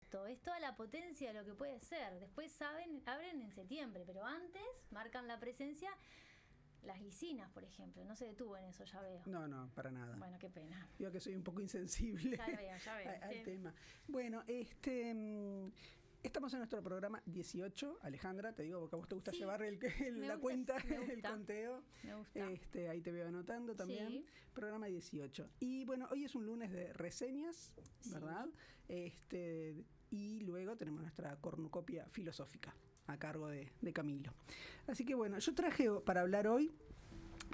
agosto, es toda la potencia de lo que puede ser. Después abren en septiembre, pero antes marcan la presencia las licinas, por ejemplo. No se detuvo en eso, ya veo. No, para nada. Bueno, qué pena. Digo que soy un poco insensible Ya veo, al tema. Bueno, estamos en nuestro programa 18, Alejandra, te digo porque a vos te gusta llevar la cuenta, el conteo. Me gusta. Ahí te veo anotando también. Sí. Programa 18. Y bueno, hoy es un lunes de reseñas, ¿verdad? Y luego tenemos nuestra cornucopia filosófica a cargo de Camilo. Así que bueno, yo traje para hablar hoy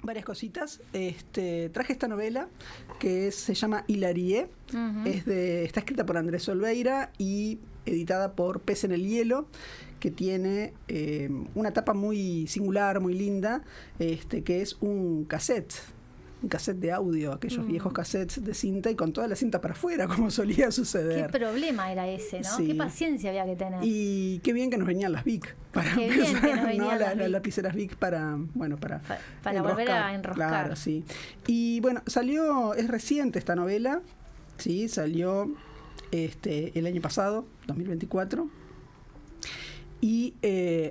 varias cositas. Traje esta novela que se llama Hilarie. Uh-huh. Está escrita por Andrés Olveira y editada por Pez en el Hielo, que tiene una tapa muy singular, muy linda, que es un cassette de audio, aquellos viejos cassettes de cinta y con toda la cinta para afuera, como solía suceder. Qué problema era ese, ¿no? Sí. Qué paciencia había que tener. Y qué bien que nos venían las Bic para empezar, ¿no? Las lapiceras Bic para volver a enroscar. Claro, sí. Y bueno, es reciente esta novela, sí, salió el año pasado, 2024. Y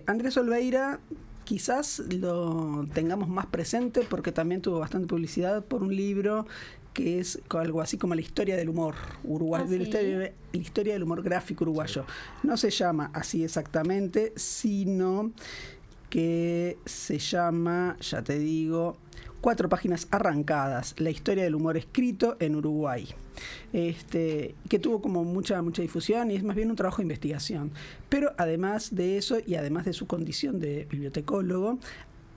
Andrés Olveira quizás lo tengamos más presente porque también tuvo bastante publicidad por un libro que es algo así como la historia del humor uruguayo, ¿sí? la historia del humor gráfico uruguayo. No se llama así exactamente, sino que se llama, ya te digo, 4 páginas arrancadas, la historia del humor escrito en Uruguay, que tuvo como mucha difusión y es más bien un trabajo de investigación. Pero además de eso y además de su condición de bibliotecólogo,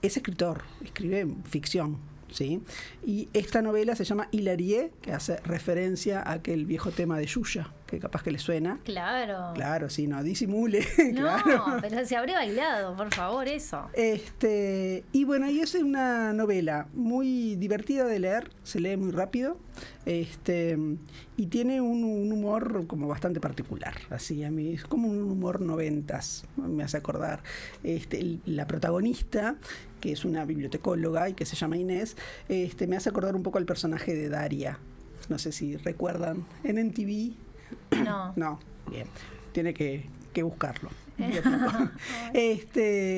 es escritor, escribe ficción, ¿sí? Y esta novela se llama Hilarie, que hace referencia a aquel viejo tema de Yuya, que capaz que le suena. Claro. Claro, sí, no disimule. No, claro. Pero se habré bailado, por favor, eso. Y bueno, y es una novela muy divertida de leer, se lee muy rápido, y tiene un humor como bastante particular, así a mí, es como un humor noventas, me hace acordar. La protagonista, que es una bibliotecóloga y que se llama Inés, me hace acordar un poco al personaje de Daria. No sé si recuerdan, en MTV. No. No, bien. Tiene que buscarlo.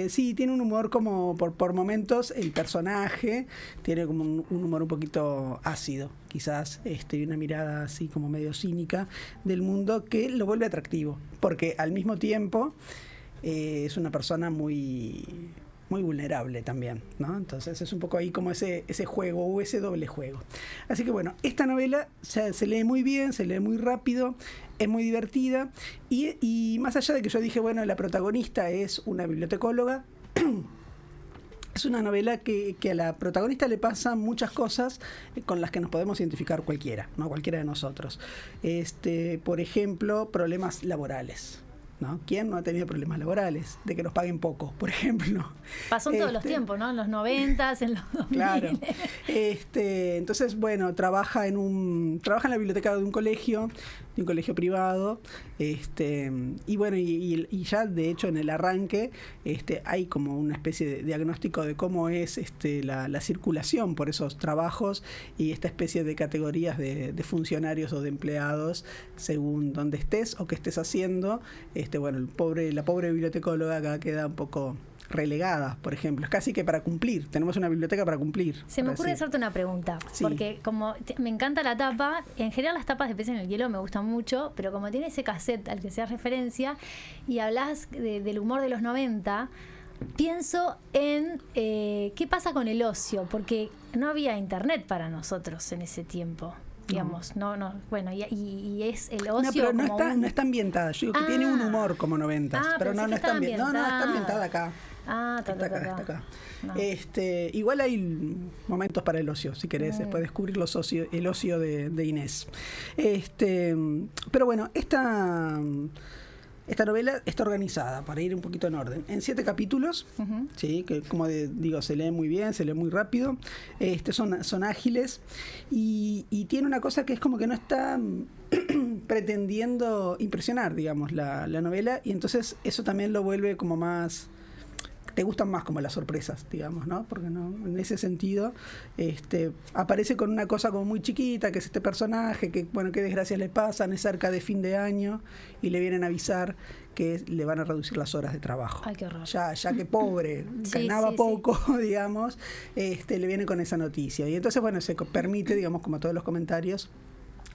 Sí, tiene un humor como por momentos, el personaje tiene como un humor un poquito ácido, quizás, y una mirada así como medio cínica del mundo que lo vuelve atractivo, porque al mismo tiempo es una persona muy vulnerable también, ¿no? Entonces es un poco ahí como ese juego o ese doble juego. Así que bueno, esta novela se lee muy bien, se lee muy rápido, es muy divertida y más allá de que yo dije, bueno, la protagonista es una bibliotecóloga, es una novela que a la protagonista le pasan muchas cosas con las que nos podemos identificar cualquiera, ¿no? Cualquiera de nosotros. Por ejemplo, problemas laborales, ¿no? ¿Quién no ha tenido problemas laborales? De que nos paguen poco, por ejemplo. Pasó en todos los tiempos, ¿no? En los 90s, en los 2000. Claro. Entonces, bueno, trabaja en la biblioteca de un colegio privado, y bueno, y ya de hecho en el arranque hay como una especie de diagnóstico de cómo es la circulación por esos trabajos y esta especie de categorías de funcionarios o de empleados según donde estés o qué estés haciendo. Bueno, la pobre bibliotecóloga acá queda un poco relegada, por ejemplo. Es casi que para cumplir. Tenemos una biblioteca para cumplir. Se me ocurre hacerte una pregunta, sí. Porque como me encanta la tapa, en general las tapas de Pez en el Hielo me gustan mucho, pero como tiene ese cassette al que hacías referencia y hablas del humor de los 90, pienso en qué pasa con el ocio, porque no había internet para nosotros en ese tiempo. Digamos, no, bueno, y es el ocio. No, pero no está ambientada. Yo digo que tiene un humor como 90s, pero no está ambientada. No, está ambientada acá. Está acá. No. Igual hay momentos para el ocio, si querés, después descubrir el ocio de Inés. Pero bueno, esta novela está organizada, para ir un poquito en orden, en 7 capítulos, uh-huh. ¿Sí? Que como digo, se lee muy bien, se lee muy rápido, son ágiles y tiene una cosa que es como que no está pretendiendo impresionar, digamos, la novela, y entonces eso también lo vuelve como más te gustan más como las sorpresas, digamos, ¿no? Porque no, en ese sentido aparece con una cosa como muy chiquita, que es este personaje, que bueno, qué desgracias le pasan, es cerca de fin de año y le vienen a avisar que le van a reducir las horas de trabajo. Ay, qué horror. Ya que pobre, ganaba poco, digamos, le viene con esa noticia. Y entonces, bueno, se permite, digamos, como todos los comentarios,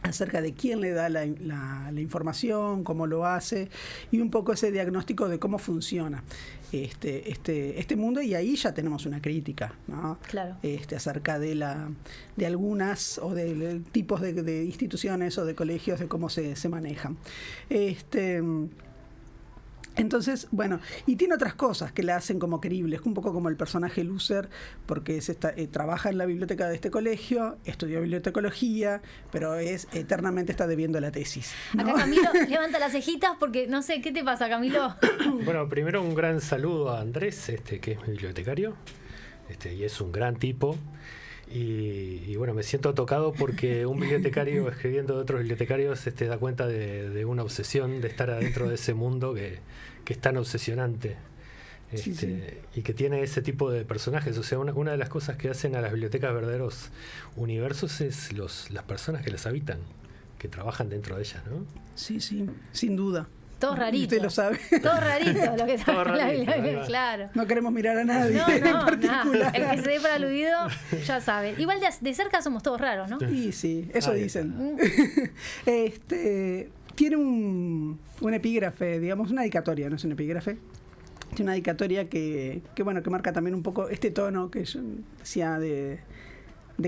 acerca de quién le da la información, cómo lo hace, y un poco ese diagnóstico de cómo funciona este mundo, y ahí ya tenemos una crítica, ¿no? Claro. Acerca de algunas o de tipos de instituciones o de colegios, de cómo se manejan. Entonces, bueno, y tiene otras cosas que la hacen como creíbles, un poco como el personaje loser, porque trabaja en la biblioteca de este colegio, estudió bibliotecología, pero eternamente está debiendo la tesis, ¿no? Acá Camilo levanta las cejitas porque no sé, ¿qué te pasa, Camilo? Bueno, primero un gran saludo a Andrés, que es mi bibliotecario, y es un gran tipo. Y bueno, me siento tocado porque un bibliotecario escribiendo de otros bibliotecarios da cuenta de una obsesión de estar adentro de ese mundo que es tan obsesionante, sí. y que tiene ese tipo de personajes. O sea, una de las cosas que hacen a las bibliotecas verdaderos universos es las personas que las habitan, que trabajan dentro de ellas, ¿no? Sí, sin duda. Todos raritos. Usted lo sabe. Todos raritos, lo que está en la Biblia, claro. No queremos mirar a nadie en particular. Nada. El que se dé por aludido ya sabe. Igual de cerca somos todos raros, ¿no? Sí, eso dicen. Tiene un epígrafe, digamos, una dedicatoria, no es un epígrafe. Tiene una dedicatoria que marca también un poco este tono que yo decía de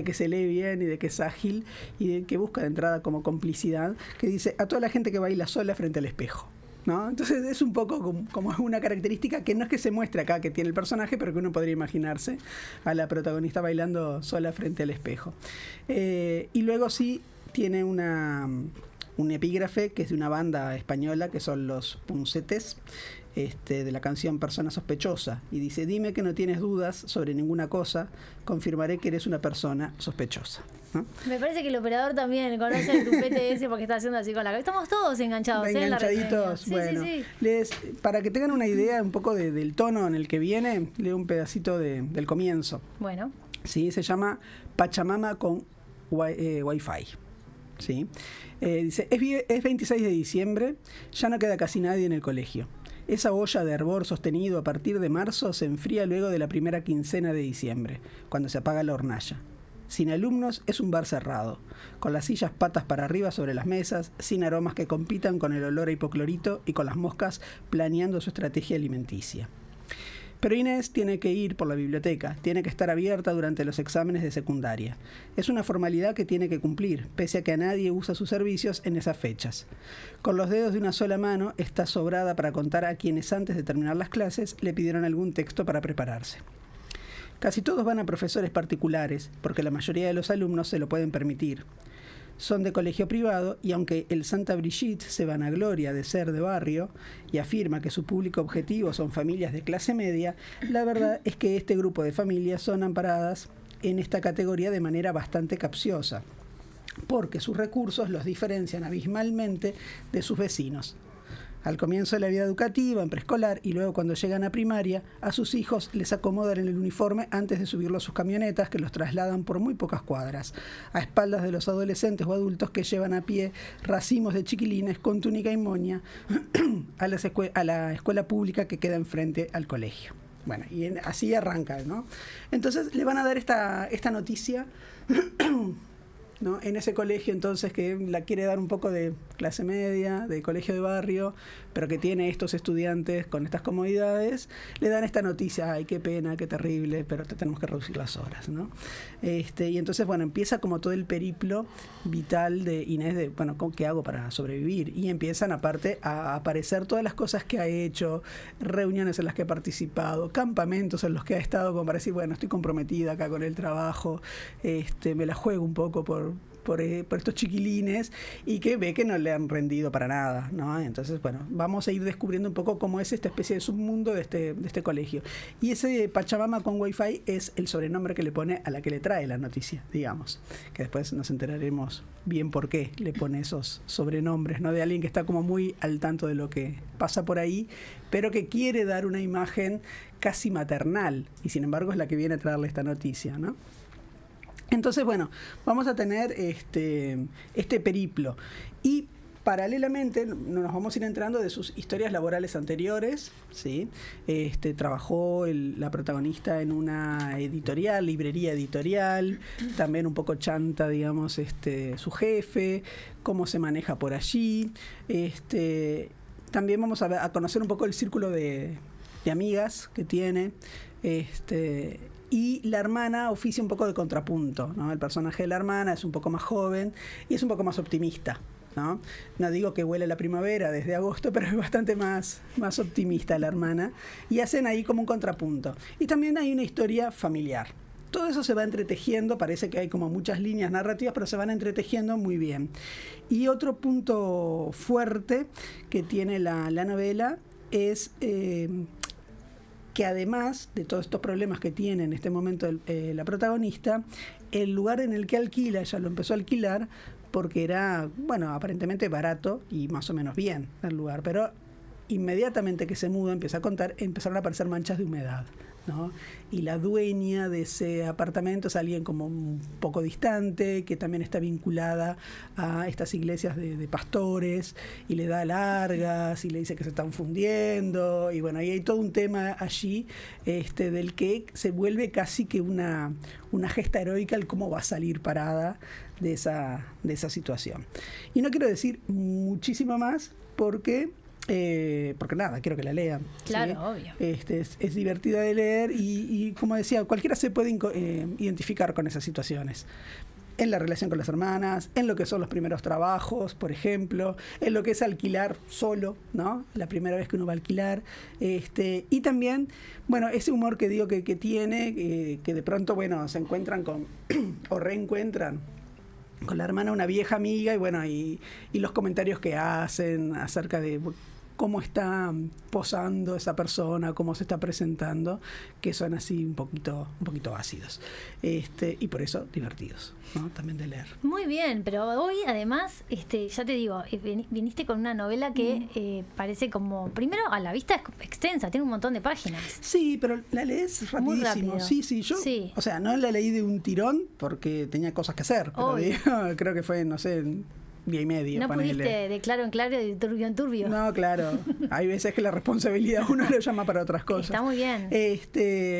que se lee bien y de que es ágil y de que busca de entrada como complicidad, que dice: a toda la gente que baila sola frente al espejo, ¿no? Entonces es un poco como una característica que no es que se muestre acá que tiene el personaje, pero que uno podría imaginarse a la protagonista bailando sola frente al espejo. Y luego sí tiene un epígrafe que es de una banda española que son los Punsetes, de la canción Persona Sospechosa, y dice: dime que no tienes dudas sobre ninguna cosa, confirmaré que eres una persona sospechosa, ¿no? Me parece que el operador también conoce el tupete ese porque está haciendo así con la cabeza. Estamos todos enganchados, enganchaditos. Bueno, sí. Para que tengan una idea un poco del tono en el que viene, leo un pedacito del comienzo. Bueno. Sí, se llama Pachamama con Wi-Fi. ¿Sí? Dice: es 26 de diciembre, ya no queda casi nadie en el colegio. Esa olla de hervor sostenido a partir de marzo se enfría luego de la primera quincena de diciembre, cuando se apaga la hornalla. Sin alumnos es un bar cerrado, con las sillas patas para arriba sobre las mesas, sin aromas que compitan con el olor a hipoclorito y con las moscas planeando su estrategia alimenticia. Pero Inés tiene que ir por la biblioteca, tiene que estar abierta durante los exámenes de secundaria. Es una formalidad que tiene que cumplir, pese a que a nadie usa sus servicios en esas fechas. Con los dedos de una sola mano está sobrada para contar a quienes antes de terminar las clases le pidieron algún texto para prepararse. Casi todos van a profesores particulares, porque la mayoría de los alumnos se lo pueden permitir. Son de colegio privado y aunque el Santa Brigitte se vanagloria de ser de barrio y afirma que su público objetivo son familias de clase media, la verdad es que este grupo de familias son amparadas en esta categoría de manera bastante capciosa, porque sus recursos los diferencian abismalmente de sus vecinos. Al comienzo de la vida educativa, en preescolar, y luego cuando llegan a primaria, a sus hijos les acomodan en el uniforme antes de subirlos a sus camionetas que los trasladan por muy pocas cuadras, a espaldas de los adolescentes o adultos que llevan a pie racimos de chiquilines con túnica y moña a la escuela pública que queda enfrente al colegio. Bueno, y así arranca, ¿no? Entonces le van a dar esta noticia, ¿no? En ese colegio entonces que la quiere dar un poco de clase media, de colegio de barrio, pero que tiene estos estudiantes con estas comodidades, le dan esta noticia: ay, qué pena, qué terrible, pero tenemos que reducir las horas, ¿no? Y entonces, bueno, empieza como todo el periplo vital de Inés de, bueno, ¿qué hago para sobrevivir? Y empiezan aparte a aparecer todas las cosas que ha hecho, reuniones en las que ha participado, campamentos en los que ha estado como para decir, bueno, estoy comprometida acá con el trabajo, me la juego un poco por por estos chiquilines y que ve que no le han rendido para nada, ¿no? Entonces, bueno, vamos a ir descubriendo un poco cómo es esta especie de submundo de este colegio. Y ese Pachamama con Wi-Fi es el sobrenombre que le pone a la que le trae la noticia, digamos, que después nos enteraremos bien por qué le pone esos sobrenombres, ¿no? De alguien que está como muy al tanto de lo que pasa por ahí, pero que quiere dar una imagen casi maternal, y sin embargo es la que viene a traerle esta noticia, ¿no? Entonces, bueno, vamos a tener este periplo. Y paralelamente nos vamos a ir enterando de sus historias laborales anteriores, ¿sí? Trabajó la protagonista en una editorial, librería editorial, también un poco chanta, digamos, su jefe, cómo se maneja por allí. También vamos a conocer un poco el círculo de amigas que tiene. Y la hermana oficia un poco de contrapunto, ¿no? El personaje de la hermana es un poco más joven y es un poco más optimista, ¿no? No digo que huele la primavera desde agosto, pero es bastante más optimista la hermana. Y hacen ahí como un contrapunto. Y también hay una historia familiar. Todo eso se va entretejiendo, parece que hay como muchas líneas narrativas, pero se van entretejiendo muy bien. Y otro punto fuerte que tiene la novela es que además de todos estos problemas que tiene en este momento la protagonista, el lugar en el que alquila, ella lo empezó a alquilar porque era, bueno, aparentemente barato y más o menos bien el lugar, pero inmediatamente que se muda, empieza a contar, empezaron a aparecer manchas de humedad, ¿no? Y la dueña de ese apartamento es alguien como un poco distante, que también está vinculada a estas iglesias de pastores, y le da largas y le dice que se están fundiendo, y bueno, ahí hay todo un tema allí del que se vuelve casi que una gesta heroica el cómo va a salir parada de esa situación. Y no quiero decir muchísimo más porque nada, quiero que la lean. Claro, ¿sí? obvio. Es divertida de leer y como decía, cualquiera se puede identificar con esas situaciones. En la relación con las hermanas, en lo que son los primeros trabajos, por ejemplo, en lo que es alquilar solo, ¿no? La primera vez que uno va a alquilar. Y también, bueno, ese humor que digo que tiene, que de pronto, bueno, se encuentran o reencuentran con la hermana, una vieja amiga, y bueno, y los comentarios que hacen acerca de cómo está posando esa persona, cómo se está presentando, que son así un poquito ácidos. Y por eso divertidos, ¿no? También de leer. Muy bien, pero hoy además, ya te digo, viniste con una novela que parece como, primero a la vista es extensa, tiene un montón de páginas. Sí, pero la lees rapidísimo. Muy rápido. Sí, yo, sí. O sea, no la leí de un tirón porque tenía cosas que hacer, pero digo, creo que fue, no sé, día y medio. No pudiste de claro en claro y de turbio en turbio. No, claro. Hay veces que la responsabilidad uno lo llama para otras cosas. Está muy bien.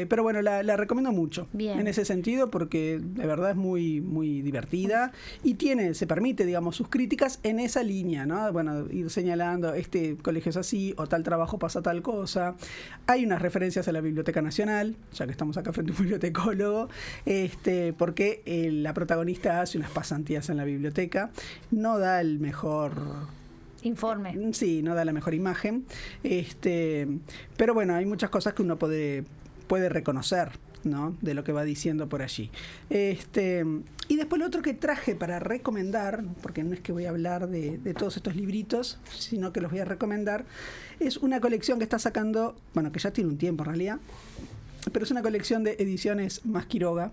Pero bueno, la recomiendo mucho. Bien. En ese sentido, porque de verdad es muy, muy divertida y se permite, digamos, sus críticas en esa línea, ¿no? Bueno, ir señalando, este colegio es así, o tal trabajo pasa tal cosa. Hay unas referencias a la Biblioteca Nacional, ya que estamos acá frente a un bibliotecólogo, porque la protagonista hace unas pasantías en la biblioteca. No da el mejor informe. Sí, no da la mejor imagen. Pero bueno, hay muchas cosas que uno puede reconocer, ¿no? De lo que va diciendo por allí. Y después lo otro que traje para recomendar, porque no es que voy a hablar de todos estos libritos, sino que los voy a recomendar, es una colección que está sacando, bueno, que ya tiene un tiempo en realidad, pero es una colección de ediciones Más Quiroga.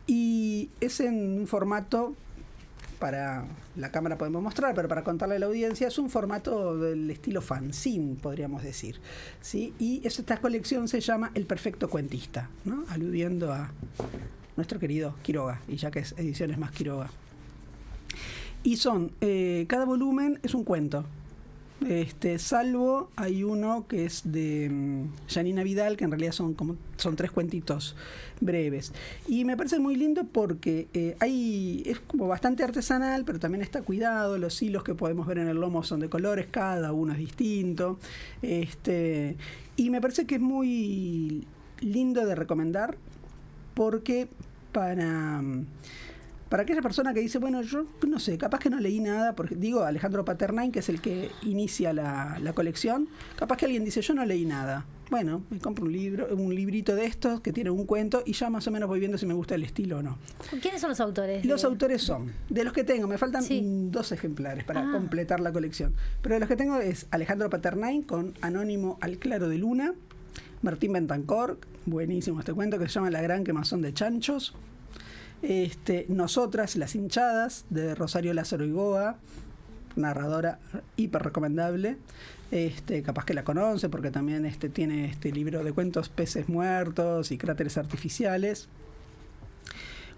Y es en un formato, para la cámara podemos mostrar, pero para contarle a la audiencia, es un formato del estilo fanzine, podríamos decir, ¿sí? Y esta colección se llama El Perfecto Cuentista, ¿no? Aludiendo a nuestro querido Quiroga, y ya que es Ediciones Más Quiroga. Y son, cada volumen es un cuento. Salvo hay uno que es de Janina Vidal, que en realidad son 3 cuentitos breves, y me parece muy lindo porque es como bastante artesanal, pero también está cuidado. Los hilos que podemos ver en el lomo son de colores, cada uno es distinto, y me parece que es muy lindo de recomendar, porque para aquella persona que dice, bueno, yo no sé, capaz que no leí nada, porque digo, Alejandro Paternain, que es el que inicia la colección, capaz que alguien dice, yo no leí nada, bueno, me compro un librito de estos que tiene un cuento y ya más o menos voy viendo si me gusta el estilo o no. ¿Quiénes son los autores? Los autores son, de los que tengo, me faltan 2 ejemplares para completar la colección, pero de los que tengo es Alejandro Paternain con Anónimo al claro de luna, Martín Bentancor, buenísimo este cuento que se llama La gran quemazón de chanchos, Nosotras, las hinchadas, de Rosario Lázaro Igoa, narradora hiper recomendable, capaz que la conoce porque también tiene este libro de cuentos Peces muertos y Cráteres artificiales.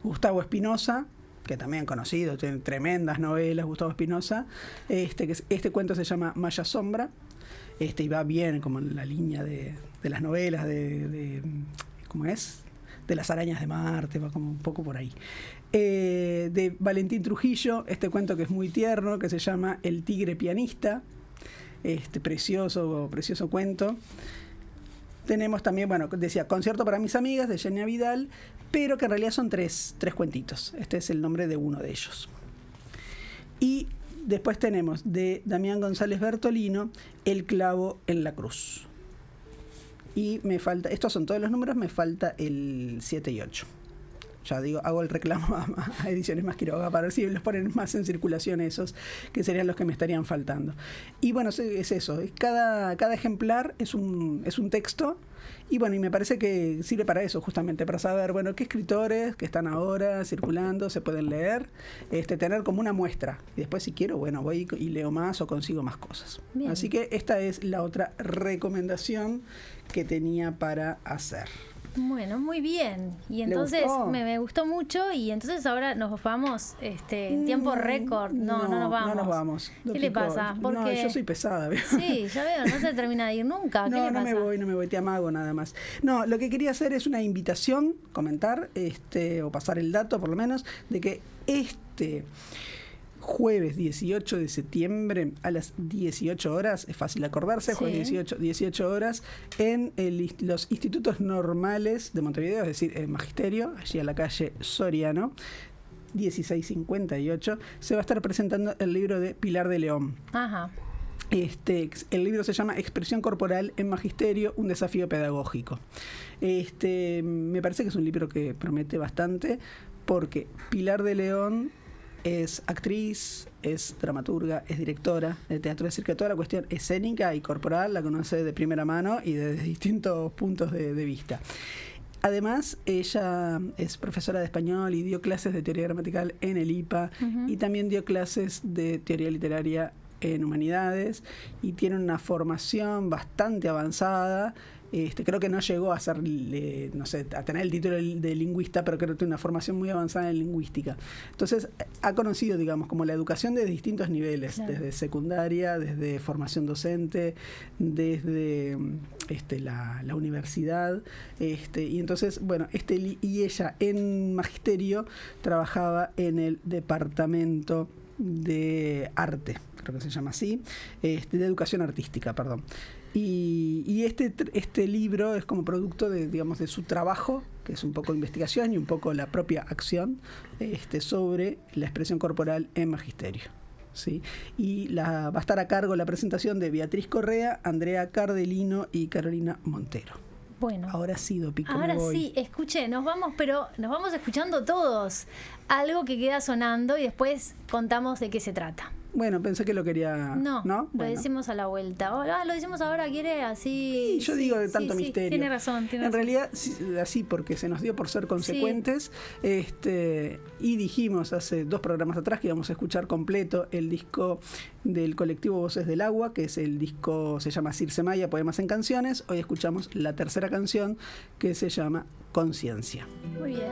Gustavo Espinosa, que también conocido, tiene tremendas novelas, Gustavo Espinosa, este cuento se llama Maya Sombra, y va bien como en la línea de las novelas de ¿cómo es? De las arañas de Marte, va como un poco por ahí. De Valentín Trujillo, este cuento que es muy tierno, que se llama El tigre pianista, precioso cuento. Tenemos también, bueno, decía Concierto para mis amigas, de Yenia Vidal, pero que en realidad son tres cuentitos. Este es el nombre de uno de ellos. Y después tenemos de Damián González Bertolino, El clavo en la cruz. Y me falta, estos son todos los números, me falta el 7 y 8. Ya digo, hago el reclamo a Ediciones Más Quiroga para ver si los ponen más en circulación esos, que serían los que me estarían faltando. Y bueno, es eso, cada ejemplar es un texto, y bueno, y me parece que sirve para eso, justamente, para saber, bueno, qué escritores que están ahora circulando se pueden leer, tener como una muestra. Y después, si quiero, bueno, voy y leo más o consigo más cosas. Bien. Así que esta es la otra recomendación que tenía para hacer. Bueno, muy bien. Y entonces me gustó mucho, y entonces ahora nos vamos en tiempo récord. No nos vamos. No nos vamos. ¿Qué le pasa? Porque yo soy pesada. ¿Veo? Sí, ya veo, no se termina de ir nunca. ¿Qué le pasa? No me voy, te amago nada más. No, lo que quería hacer es una invitación, comentar, o pasar el dato por lo menos, de que jueves 18 de septiembre a las 18 horas, es fácil acordarse, jueves 18 horas, en los institutos normales de Montevideo, es decir, el Magisterio, allí a la calle Soriano, 1658, se va a estar presentando el libro de Pilar de León. Ajá. El libro se llama Expresión corporal en Magisterio, un desafío pedagógico. Me parece que es un libro que promete bastante, porque Pilar de León es actriz, es dramaturga, es directora de teatro, es decir, que toda la cuestión escénica y corporal la conoce de primera mano y desde distintos puntos de vista. Además, ella es profesora de español y dio clases de teoría gramatical en el IPA, y también dio clases de teoría literaria en humanidades, y tiene una formación bastante avanzada. Creo que no llegó a ser, a tener el título de lingüista, pero creo que tiene una formación muy avanzada en lingüística. Entonces, ha conocido, digamos, como la educación de distintos niveles, claro, desde secundaria, desde formación docente, desde la universidad, y entonces, bueno, y ella en Magisterio trabajaba en el departamento de arte, creo que se llama así, de educación artística, perdón. Y este libro es como producto de su trabajo, que es un poco investigación y un poco la propia acción sobre la expresión corporal en Magisterio, ¿sí? Y va a estar a cargo la presentación de Beatriz Correa, Andrea Cardelino y Carolina Montero. Bueno, ahora sí, Dopico, ahora sí, escuché, nos vamos escuchando todos. Algo que queda sonando y después contamos de qué se trata. Bueno, pensé que lo quería... No, lo decimos a la vuelta. Lo decimos ahora, ¿quiere? Así... Sí, yo digo de tanto misterio. Tiene razón. En realidad, así, porque se nos dio por ser consecuentes, y dijimos hace 2 programas atrás que íbamos a escuchar completo el disco del colectivo Voces del Agua, que es el disco, se llama Circe Maya, Poemas en Canciones. Hoy escuchamos la tercera canción, que se llama Conciencia. Muy bien.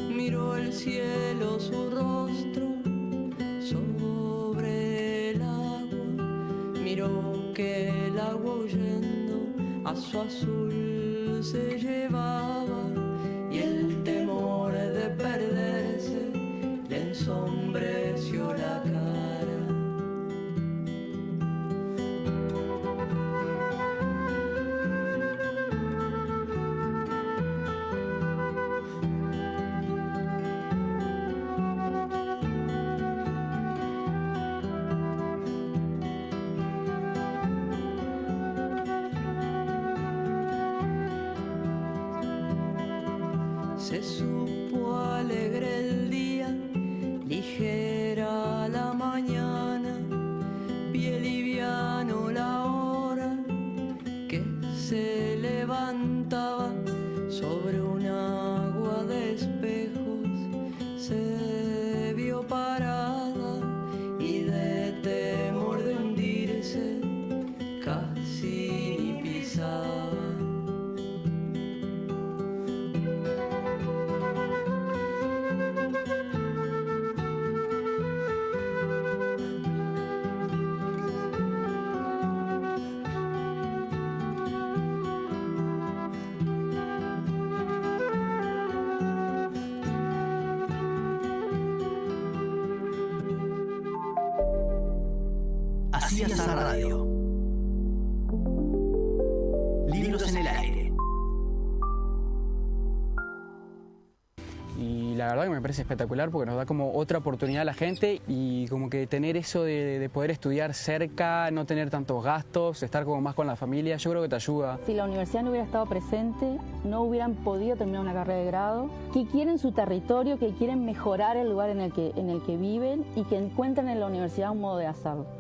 Miró el cielo, su rostro sobre el agua, miró que el agua huyendo a su azul se llevaba se supo alegre el día, ligera la mañana, pie liviano la hora que se levantaba sobre un agua de espejos, se vio parada y de temor de hundirse casi ni pisaba. Así es la radio. Libros en el aire. Y la verdad que me parece espectacular porque nos da como otra oportunidad a la gente y como que tener eso de poder estudiar cerca, no tener tantos gastos, estar como más con la familia, yo creo que te ayuda. Si la universidad no hubiera estado presente, no hubieran podido terminar una carrera de grado, que quieren su territorio, que quieren mejorar el lugar en el que viven y que encuentran en la universidad un modo de hacerlo.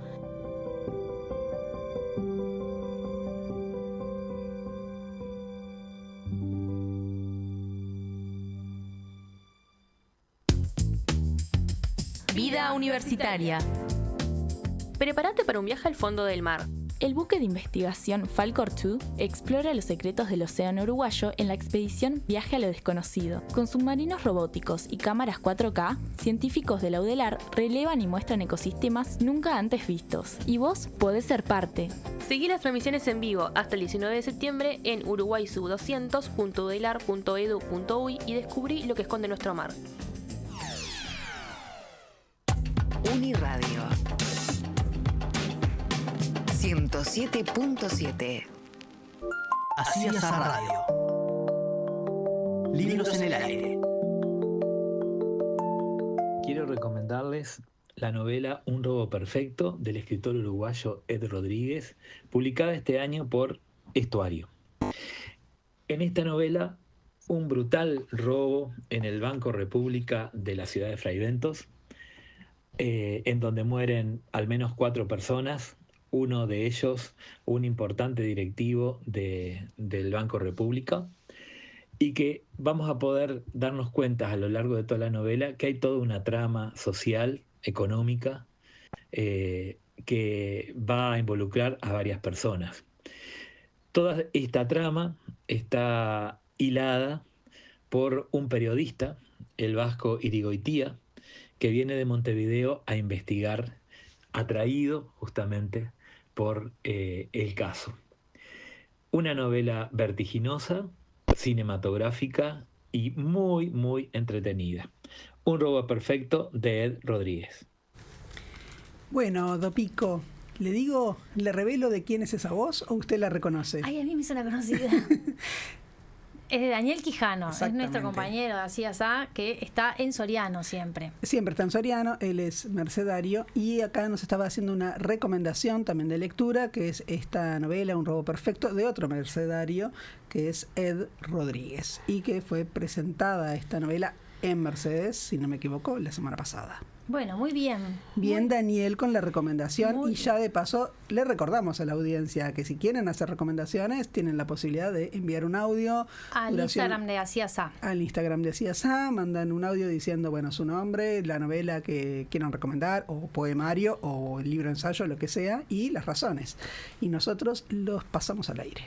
Vida universitaria. Prepárate para un viaje al fondo del mar. El buque de investigación Falcor 2 explora los secretos del océano uruguayo en la expedición Viaje a lo Desconocido. Con submarinos robóticos y cámaras 4K, científicos de la UDELAR relevan y muestran ecosistemas nunca antes vistos. Y vos podés ser parte. Seguí las transmisiones en vivo hasta el 19 de septiembre en uruguaysub200.udelar.edu.uy y descubrí lo que esconde nuestro mar. Uniradio 107.7. Así es la radio. Libros en el aire. Quiero recomendarles la novela Un robo perfecto del escritor uruguayo Ed Rodríguez, publicada este año por Estuario. En esta novela, un brutal robo en el Banco República de la ciudad de Fraiventos, en donde mueren al menos 4 personas, uno de ellos un importante directivo del Banco República, y que vamos a poder darnos cuenta a lo largo de toda la novela que hay toda una trama social, económica, que va a involucrar a varias personas. Toda esta trama está hilada por un periodista, el vasco Irigoitía, que viene de Montevideo a investigar, atraído justamente por el caso. Una novela vertiginosa, cinematográfica y muy, muy entretenida. Un robo perfecto de Ed Rodríguez. Bueno, Dopico, ¿le revelo de quién es esa voz o usted la reconoce? Ay, a mí me suena conocida. Es de Daniel Quijano, es nuestro compañero de Así Asá, que está en Soriano siempre. Siempre está en Soriano, él es mercedario y acá nos estaba haciendo una recomendación también de lectura, que es esta novela, Un robo perfecto, de otro mercedario, que es Ed Rodríguez, y que fue presentada esta novela en Mercedes, si no me equivoco, la semana pasada. Bueno, muy bien. Bien, Daniel, con la recomendación. Y ya de paso, le recordamos a la audiencia que si quieren hacer recomendaciones, tienen la posibilidad de enviar un audio. Al Instagram de Así Asá. Al Instagram de Así Asá, mandan un audio diciendo, bueno, su nombre, la novela que quieran recomendar, o poemario, o el libro ensayo, lo que sea, y las razones. Y nosotros los pasamos al aire.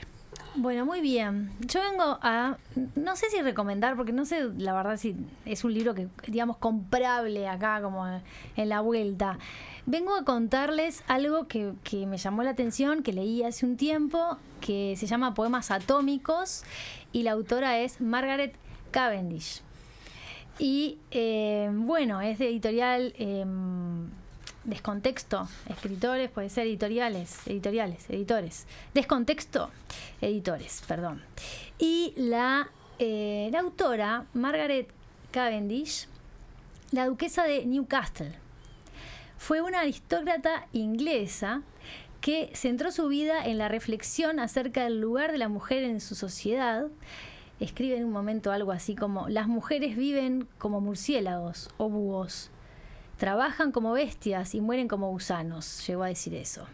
Bueno, muy bien. Yo vengo a, no sé si recomendar, porque no sé la verdad si es un libro que, digamos, comprable acá como en la vuelta. Vengo a contarles algo que me llamó la atención, que leí hace un tiempo, que se llama Poemas Atómicos, y la autora es Margaret Cavendish. Y bueno, es de editorial Descontexto, escritores, puede ser editores. Descontexto, editores, perdón. Y la autora, Margaret Cavendish, la duquesa de Newcastle, fue una aristócrata inglesa que centró su vida en la reflexión acerca del lugar de la mujer en su sociedad escribe en un momento algo así como: las mujeres viven como murciélagos o búhos, trabajan como bestias y mueren como gusanos. Llegó a decir eso.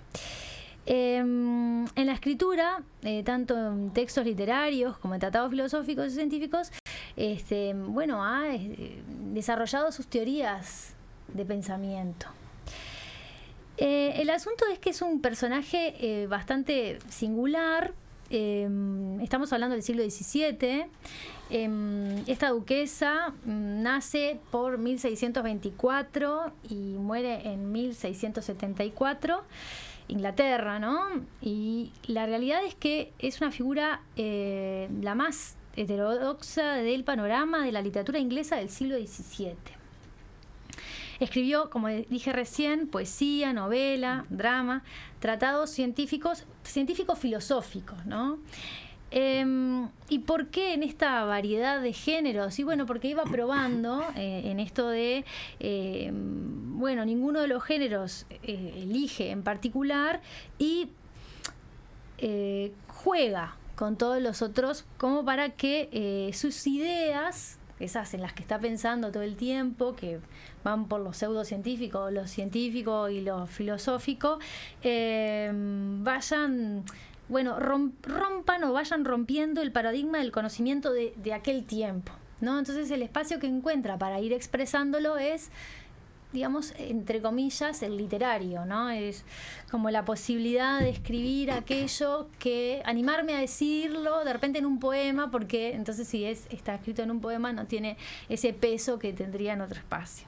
En la escritura, tanto en textos literarios como en tratados filosóficos y científicos, ha desarrollado sus teorías de pensamiento. El asunto es que es un personaje bastante singular. Estamos hablando del siglo XVII. Esta duquesa nace por 1624 y muere en 1674, Inglaterra, ¿no? Y la realidad es que es una figura la más heterodoxa del panorama de la literatura inglesa del siglo XVII. Escribió, como dije recién, poesía, novela, drama, tratados científicos filosóficos, ¿no? ¿Y por qué en esta variedad de géneros? Y bueno, porque iba probando en esto de, ninguno de los géneros elige en particular y juega con todos los otros como para que sus ideas, esas en las que está pensando todo el tiempo, que van por lo pseudocientífico, lo científico y lo filosófico, vayan rompiendo el paradigma del conocimiento de aquel tiempo, ¿no? Entonces el espacio que encuentra para ir expresándolo es, digamos, entre comillas, el literario, ¿no? Es como la posibilidad de escribir aquello que, animarme a decirlo de repente en un poema, porque entonces si está escrito en un poema no tiene ese peso que tendría en otro espacio.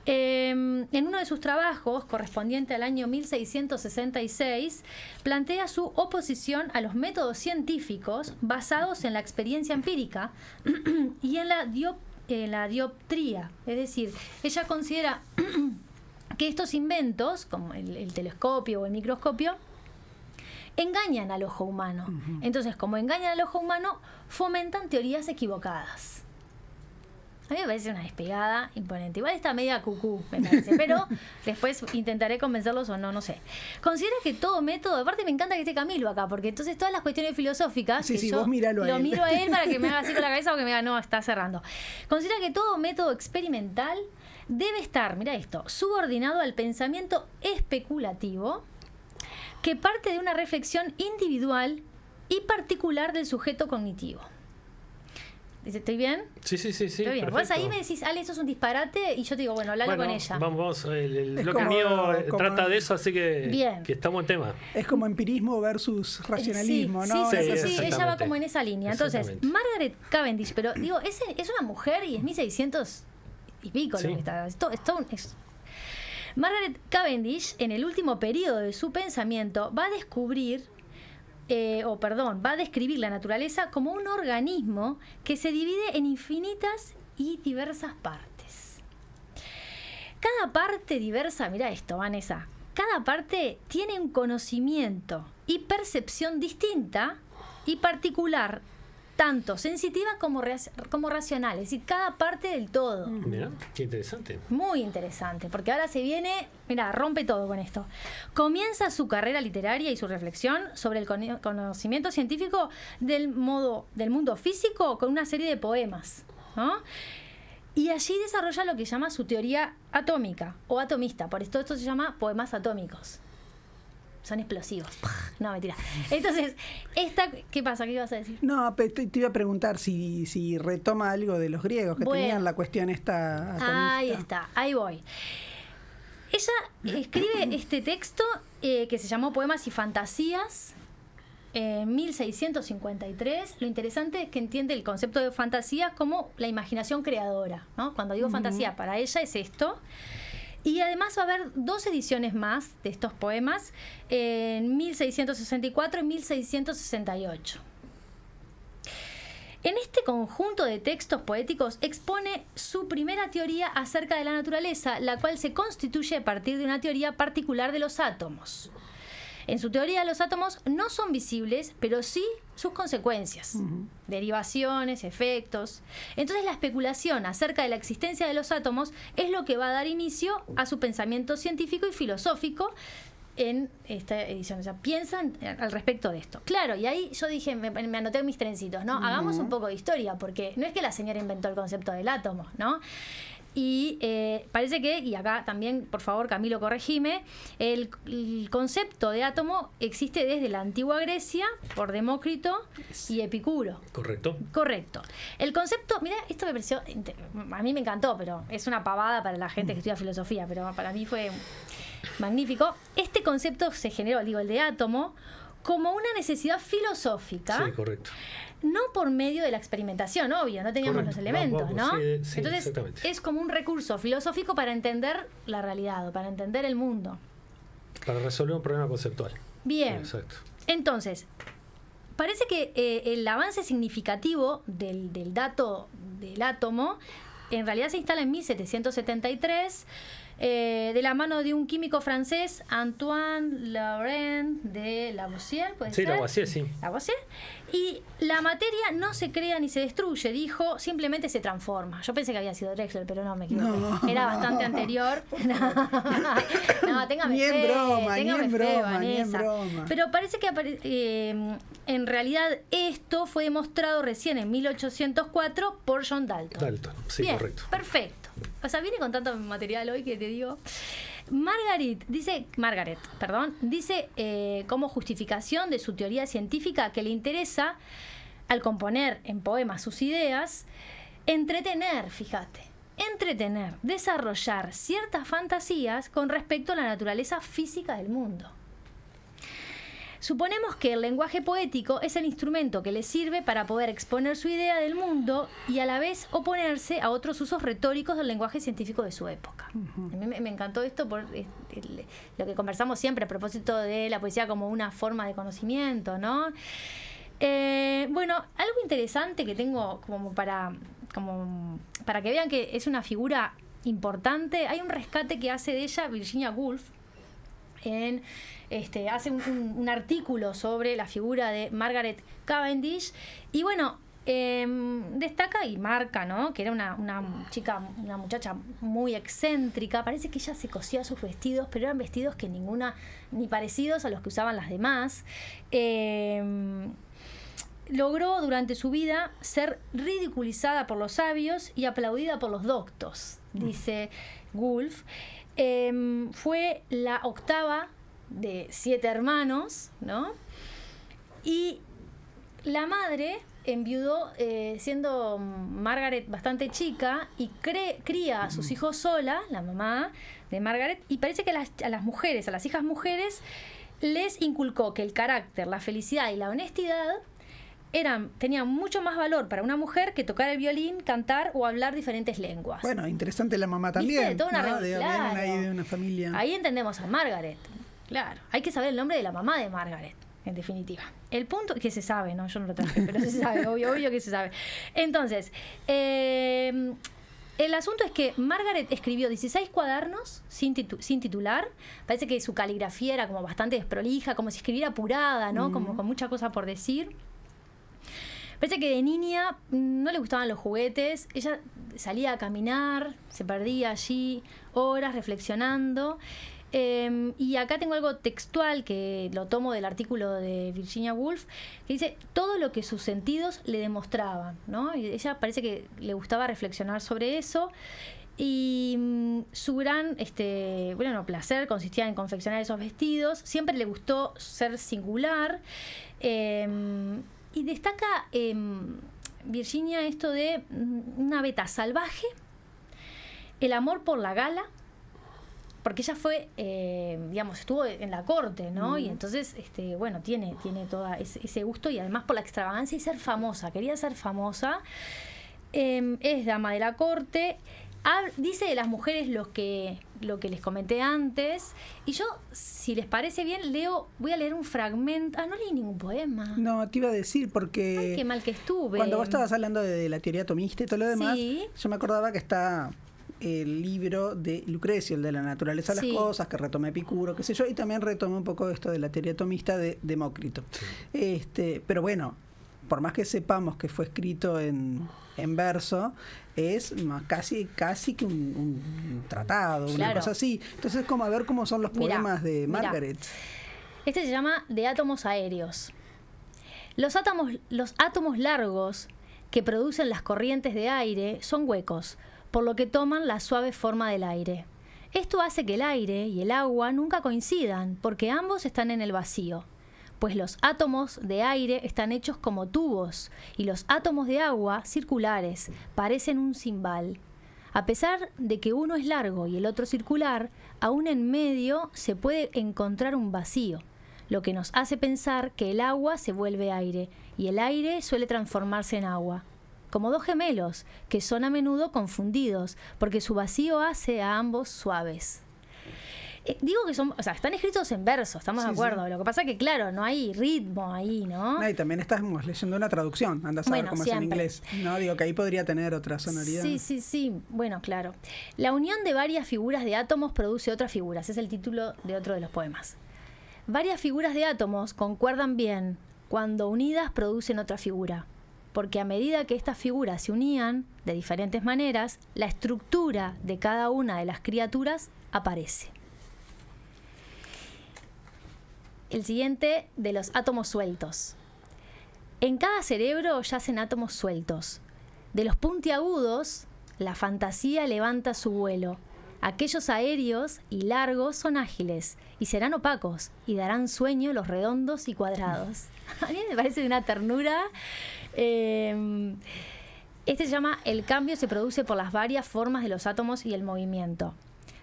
En uno de sus trabajos, correspondiente al año 1666, plantea su oposición a los métodos científicos basados en la experiencia empírica y en la dioptría. Es decir, ella considera que estos inventos, como el telescopio o el microscopio, engañan al ojo humano. Entonces, como engañan al ojo humano, fomentan teorías equivocadas. A mí me parece una despegada imponente. Igual está media cucú, me parece, pero después intentaré convencerlos o no sé. Considera que todo método, aparte me encanta que esté Camilo acá, porque entonces todas las cuestiones filosóficas, vos míralo a él. Lo miro a él para que me haga así con la cabeza o que me diga, no, está cerrando. Considera que todo método experimental debe estar, mira esto, subordinado al pensamiento especulativo que parte de una reflexión individual y particular del sujeto cognitivo. ¿Estoy bien? Sí. Estoy bien. Vos ahí me decís, Ale, eso es un disparate, y yo te digo, hablalo con ella. Vamos, el bloque mío trata de eso, así que estamos en tema. Es como empirismo versus racionalismo, ¿no? Sí, ella va como en esa línea. Entonces, Margaret Cavendish, pero digo, es una mujer y es 1600 y pico lo que está. Margaret Cavendish, en el último periodo de su pensamiento, va a describir la naturaleza como un organismo que se divide en infinitas y diversas partes. Cada parte diversa, mira esto, Vanessa, cada parte tiene un conocimiento y percepción distinta y particular, tanto sensitiva como racional, es decir, cada parte del todo. Mira, qué interesante. Muy interesante, porque ahora se viene, mira, rompe todo con esto. Comienza su carrera literaria y su reflexión sobre el conocimiento científico del mundo físico con una serie de poemas, ¿no? Y allí desarrolla lo que llama su teoría atómica o atomista, por esto se llama poemas atómicos. Son explosivos. No, mentira. Entonces, ¿qué pasa? ¿Qué ibas a decir? No, te iba a preguntar si retoma algo de los griegos que tenían la cuestión esta atomista. Ahí está, ahí voy. Ella escribe este texto que se llamó Poemas y Fantasías en 1653. Lo interesante es que entiende el concepto de fantasía como la imaginación creadora, ¿no? Cuando digo fantasía, para ella es esto. Y además va a haber 2 ediciones más de estos poemas en 1664 y 1668. En este conjunto de textos poéticos expone su primera teoría acerca de la naturaleza, la cual se constituye a partir de una teoría particular de los átomos. En su teoría, los átomos no son visibles, pero sí sus consecuencias, derivaciones, efectos. Entonces, la especulación acerca de la existencia de los átomos es lo que va a dar inicio a su pensamiento científico y filosófico, en esta edición. O sea, piensan al respecto de esto. Claro, y ahí yo dije, me anoté mis trencitos, ¿no? Hagamos un poco de historia, porque no es que la señora inventó el concepto del átomo, ¿no? Y parece que, y acá también, por favor, Camilo, corregime, el concepto de átomo existe desde la antigua Grecia por Demócrito y Epicuro. Correcto. Correcto. El concepto, mira, esto me pareció, a mí me encantó, pero es una pavada para la gente que estudia filosofía, pero para mí fue magnífico. Este concepto se generó, digo, el de átomo, como una necesidad filosófica. Sí, correcto. No por medio de la experimentación, obvio, no teníamos Correcto. los elementos, Vamos, ¿no? sí, Entonces, es como un recurso filosófico para entender la realidad o para entender el mundo. Para resolver un problema conceptual. Bien. Exacto. Entonces, parece que el avance significativo del dato del átomo en realidad se instala en 1773 de la mano de un químico francés, Antoine Laurent de Lavoisier, ¿puede ser? Lavoisier, sí. Lavoisier. Y la materia no se crea ni se destruye, dijo, simplemente se transforma. Yo pensé que había sido Drexler, pero no, me equivoqué. No. Era bastante anterior. No, téngame fe. Ni en broma. Pero parece que en realidad esto fue demostrado recién en 1804 por John Dalton. Dalton, sí, bien, correcto. Perfecto. O sea, viene con tanto material hoy que te digo. Margaret dice como justificación de su teoría científica que le interesa, al componer en poemas sus ideas, entretener, desarrollar ciertas fantasías con respecto a la naturaleza física del mundo. Suponemos que el lenguaje poético es el instrumento que le sirve para poder exponer su idea del mundo y a la vez oponerse a otros usos retóricos del lenguaje científico de su época. A mí me encantó esto por lo que conversamos siempre a propósito de la poesía como una forma de conocimiento, ¿no? Bueno, algo interesante que tengo como para que vean que es una figura importante, hay un rescate que hace de ella Virginia Woolf hace un artículo sobre la figura de Margaret Cavendish y bueno, destaca y marca, ¿no? Que era una muchacha muy excéntrica. Parece que ella se cosía sus vestidos, pero eran vestidos que ni parecidos a los que usaban las demás. Logró durante su vida ser ridiculizada por los sabios y aplaudida por los doctos, dice Woolf. Fue la octava de 7 hermanos, ¿no? Y la madre enviudó siendo Margaret bastante chica y cría a sus hijos sola, la mamá de Margaret, y parece que a las hijas mujeres, les inculcó que el carácter, la felicidad y la honestidad tenían mucho más valor para una mujer que tocar el violín, cantar o hablar diferentes lenguas. Bueno, interesante la mamá también. ¿Viste? Toda una de una familia. Ahí entendemos a Margaret. Claro, hay que saber el nombre de la mamá de Margaret, en definitiva. El punto que se sabe, ¿no? Yo no lo traje, pero se sabe, obvio que se sabe. Entonces, el asunto es que Margaret escribió 16 cuadernos sin titular. Parece que su caligrafía era como bastante desprolija, como si escribiera apurada, ¿no? Como con mucha cosa por decir. Parece que de niña no le gustaban los juguetes. Ella salía a caminar, se perdía allí horas reflexionando. Y acá tengo algo textual que lo tomo del artículo de Virginia Woolf, que dice todo lo que sus sentidos le demostraban, ¿no? Y ella parece que le gustaba reflexionar sobre eso. Y su gran placer consistía en confeccionar esos vestidos. Siempre le gustó ser singular. Y destaca Virginia esto de una beta salvaje, el amor por la gala, porque ella fue, estuvo en la corte, ¿no? Y entonces, tiene todo ese gusto y además por la extravagancia y ser famosa. Quería ser famosa. Es dama de la corte. Dice de las mujeres lo que les comenté antes. Y yo, si les parece bien, voy a leer un fragmento. No leí ningún poema. No, te iba a decir porque... Ay, qué mal que estuve. Cuando vos estabas hablando de la teoría atomista y todo lo demás, sí. Yo me acordaba que está el libro de Lucrecio, el de la naturaleza de las cosas, que retoma Epicuro, qué sé yo, y también retoma un poco esto de la teoría atomista de Demócrito. Sí. Pero bueno, por más que sepamos que fue escrito en verso, es casi que un tratado, una Claro. cosa así. Entonces es como a ver cómo son los Mirá, poemas de mirá. Margaret. Este se llama De átomos aéreos. Los átomos largos que producen las corrientes de aire son huecos, por lo que toman la suave forma del aire. Esto hace que el aire y el agua nunca coincidan, porque ambos están en el vacío, pues los átomos de aire están hechos como tubos y los átomos de agua circulares, parecen un cimbal. A pesar de que uno es largo y el otro circular, aún en medio se puede encontrar un vacío, lo que nos hace pensar que el agua se vuelve aire y el aire suele transformarse en agua, como dos gemelos que son a menudo confundidos porque su vacío hace a ambos suaves. Digo que son, o sea, están escritos en verso, estamos Sí, de acuerdo. sí. Lo que pasa es que, claro, no hay ritmo ahí, ¿no? No, y también estamos leyendo una traducción, anda a saber Bueno, cómo es en siempre. inglés. No, digo que ahí podría tener otra sonoridad. Sí, bueno, claro. La unión de varias figuras de átomos produce otras figuras, es el título de otro de los poemas. Varias figuras de átomos concuerdan bien cuando unidas producen otra figura, porque a medida que estas figuras se unían de diferentes maneras, la estructura de cada una de las criaturas aparece. El siguiente de los átomos sueltos. En cada cerebro yacen átomos sueltos. De los puntiagudos, la fantasía levanta su vuelo. Aquellos aéreos y largos son ágiles y serán opacos y darán sueño los redondos y cuadrados. A mí me parece de una ternura. Este se llama El cambio se produce por las varias formas de los átomos y el movimiento.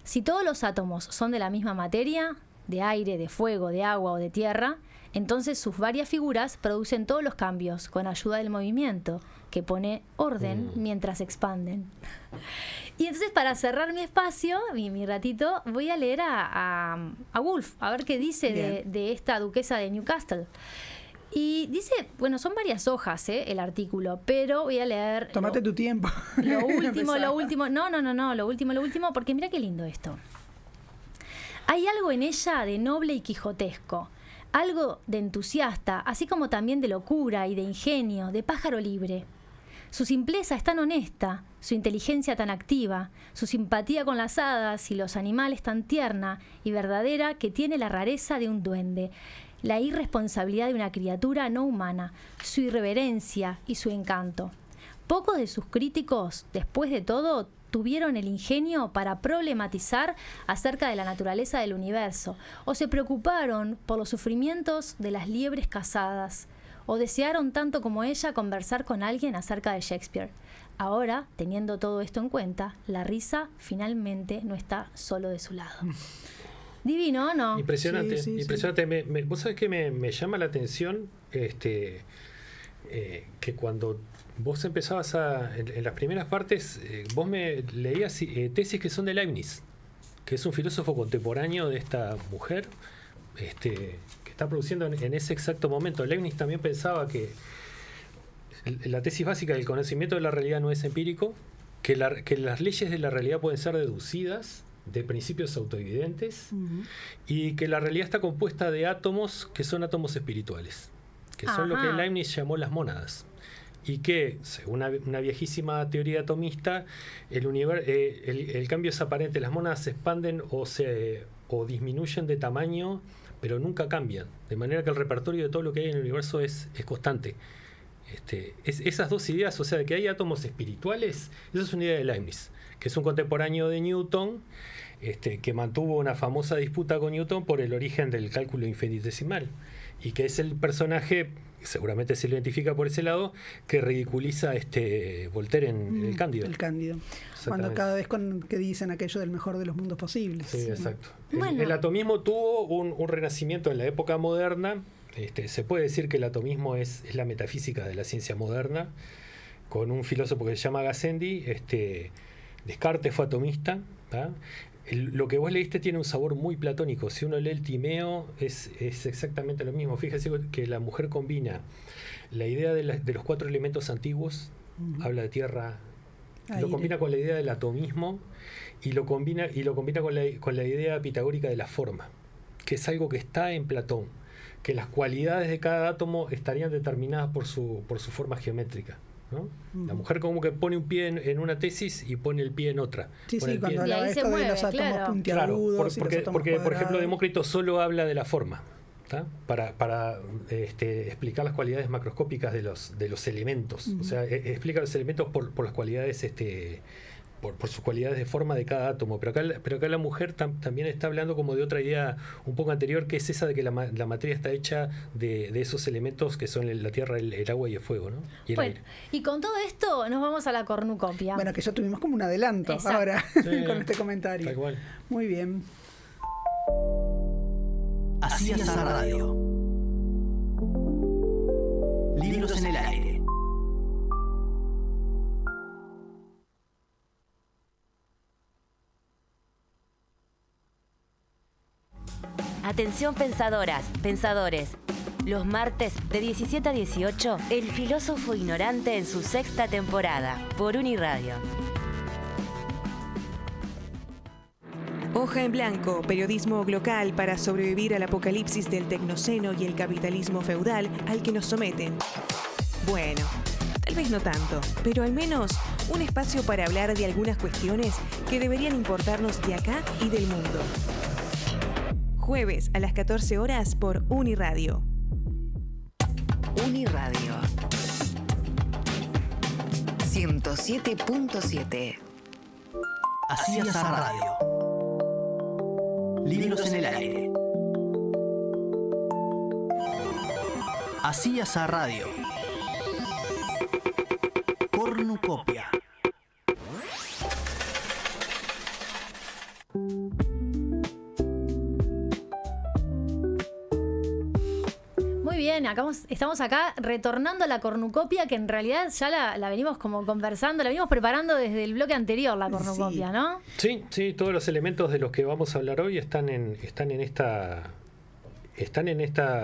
Si todos los átomos son de la misma materia, de aire, de fuego, de agua o de tierra, entonces sus varias figuras producen todos los cambios con ayuda del movimiento, que pone orden mientras se expanden. Y entonces, para cerrar mi espacio, mi ratito, voy a leer a Woolf, a ver qué dice de esta duquesa de Newcastle. Y dice, bueno, son varias hojas el artículo, pero voy a leer... Tómate tu tiempo. Lo último. No, lo último, porque mira qué lindo esto. Hay algo en ella de noble y quijotesco, algo de entusiasta, así como también de locura y de ingenio, de pájaro libre. Su simpleza es tan honesta, su inteligencia tan activa, su simpatía con las hadas y los animales tan tierna y verdadera que tiene la rareza de un duende, la irresponsabilidad de una criatura no humana, su irreverencia y su encanto. Pocos de sus críticos, después de todo, tuvieron el ingenio para problematizar acerca de la naturaleza del universo, o se preocuparon por los sufrimientos de las liebres cazadas, o desearon tanto como ella conversar con alguien acerca de Shakespeare. Ahora, teniendo todo esto en cuenta, la risa finalmente no está solo de su lado. Divino, ¿no? Impresionante, Sí. impresionante. Vos sabés que me llama la atención que cuando vos empezabas en las primeras partes, vos me leías tesis que son de Leibniz, que es un filósofo contemporáneo de esta mujer, que está produciendo en ese exacto momento. Leibniz también pensaba que la tesis básica del conocimiento de la realidad no es empírico, que las leyes de la realidad pueden ser deducidas de principios autoevidentes y que la realidad está compuesta de átomos que son átomos espirituales, que son lo que Leibniz llamó las mónadas. Y que, según una viejísima teoría atomista, el cambio es aparente. Las mónadas se expanden o disminuyen de tamaño, pero nunca cambian. De manera que el repertorio de todo lo que hay en el universo es constante. Esas dos ideas, o sea, de que hay átomos espirituales, esa es una idea de Leibniz, que es un contemporáneo de Newton, que mantuvo una famosa disputa con Newton por el origen del cálculo infinitesimal, y que es el personaje, seguramente se lo identifica por ese lado, que ridiculiza Voltaire en El Cándido. El Cándido. Cuando cada vez que dicen aquello del mejor de los mundos posibles. Sí, exacto. Bueno. El atomismo tuvo un renacimiento en la época moderna. Se puede decir que el atomismo es la metafísica de la ciencia moderna, con un filósofo que se llama Gassendi. Descartes fue atomista. Lo que vos leíste tiene un sabor muy platónico. Si uno lee el Timeo, es exactamente lo mismo. Fíjese que la mujer combina la idea de los 4 elementos antiguos, habla de tierra, lo combina con la idea del atomismo y lo combina con la idea pitagórica de la forma, que es algo que está en Platón, que las cualidades de cada átomo estarían determinadas por su forma geométrica, ¿no? La mujer como que pone un pie en una tesis y pone el pie en otra. Sí, pone cuando Y habla ahí se esto de mueve, los átomos claro. puntiagudos Porque por ejemplo, Demócrito solo habla de la forma, ¿tá? Para explicar las cualidades macroscópicas de los elementos. O sea, explica los elementos por las cualidades, por sus cualidades de forma de cada átomo. Pero acá la mujer también está hablando como de otra idea un poco anterior, que es esa de que la materia está hecha de esos elementos que son la tierra, el agua y el fuego, ¿no? Y el aire. Y con todo esto nos vamos a la cornucopia. Bueno, que ya tuvimos como un adelanto. Exacto. Ahora con este comentario. Tal cual. Muy bien. Así es la radio. Libros en el aire. Atención pensadoras, pensadores. Los martes de 17 a 18, El filósofo ignorante en su 6ª temporada, por Uniradio. Hoja en blanco, periodismo local para sobrevivir al apocalipsis del tecnoceno y el capitalismo feudal al que nos someten. Bueno, tal vez no tanto, pero al menos un espacio para hablar de algunas cuestiones que deberían importarnos de acá y del mundo. Jueves a las 14 horas por Uniradio. Uniradio 107.7. Así es la radio. Libros en el aire. Así es la radio. Cornucopia. Muy bien, estamos acá retornando a la cornucopia, que en realidad ya la venimos como conversando, la venimos preparando desde el bloque anterior, la cornucopia, sí. ¿No? Sí, todos los elementos de los que vamos a hablar hoy están en esta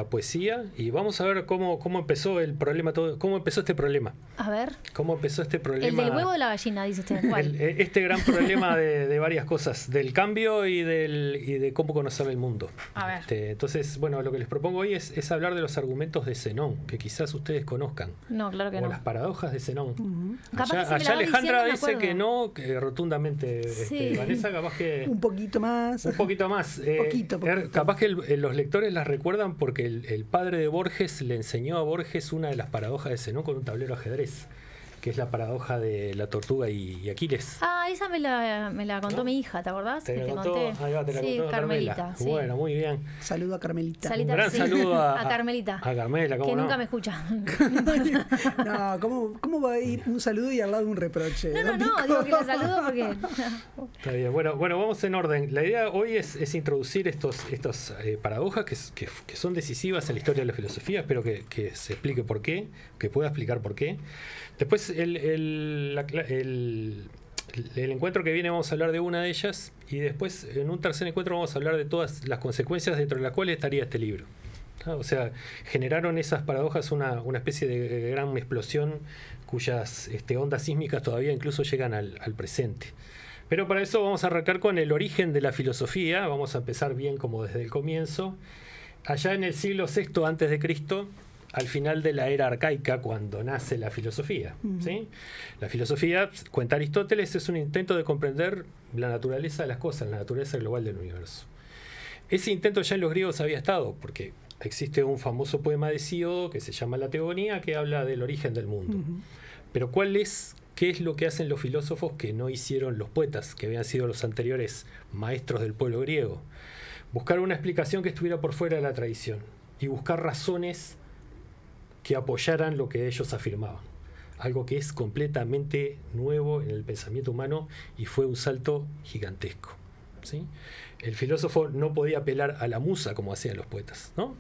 poesía, y vamos a ver cómo empezó el problema, cómo empezó este problema. A ver. ¿Cómo empezó este problema? El del huevo de la gallina, dice usted. ¿Cuál? Este gran problema de varias cosas, del cambio y de cómo conocer el mundo. A ver. Entonces, bueno, lo que les propongo hoy es hablar de los argumentos de Zenón, que quizás ustedes conozcan. No, claro que o no. las paradojas de Zenón. Allá Alejandra dice que no, que rotundamente. Sí. Vanessa, capaz que... Un poquito más. Poquito. Capaz que los lectores las recuerdan porque el padre de Borges le enseñó a Borges una de las paradojas de Zenón con un tablero de ajedrez, que es la paradoja de la tortuga y Aquiles. Esa me la contó mi hija, ¿te acordás? ¿Te la conté. Ahí va, te la contó Carmelita. Sí. Bueno, muy bien. Saludo a Carmelita. Un gran saludo a Carmelita. A Carmela, ¿cómo que no? nunca me escucha. No, ¿cómo va a ir un saludo y al lado un reproche? No, digo que la saludo porque... Está bien, bueno, vamos en orden. La idea hoy es introducir estas paradojas que son decisivas en la historia de la filosofía. Espero que se explique por qué, que pueda explicar por qué. Después, el encuentro que viene vamos a hablar de una de ellas, y después en un tercer encuentro vamos a hablar de todas las consecuencias dentro de las cuales estaría este libro. O sea, generaron esas paradojas una especie de gran explosión cuyas ondas sísmicas todavía incluso llegan al presente. Pero para eso vamos a arrancar con el origen de la filosofía. Vamos a empezar bien como desde el comienzo. Allá en el siglo VI a.C., al final de la era arcaica, cuando nace la filosofía. ¿Sí? La filosofía, cuenta Aristóteles, es un intento de comprender la naturaleza de las cosas, la naturaleza global del universo. Ese intento ya en los griegos había estado, porque existe un famoso poema de Hesíodo que se llama La Teogonía, que habla del origen del mundo. Pero ¿qué es lo que hacen los filósofos que no hicieron los poetas, que habían sido los anteriores maestros del pueblo griego? Buscar una explicación que estuviera por fuera de la tradición y buscar razones que apoyaran lo que ellos afirmaban. Algo que es completamente nuevo en el pensamiento humano y fue un salto gigantesco. ¿Sí? El filósofo no podía apelar a la musa como hacían los poetas, ¿no?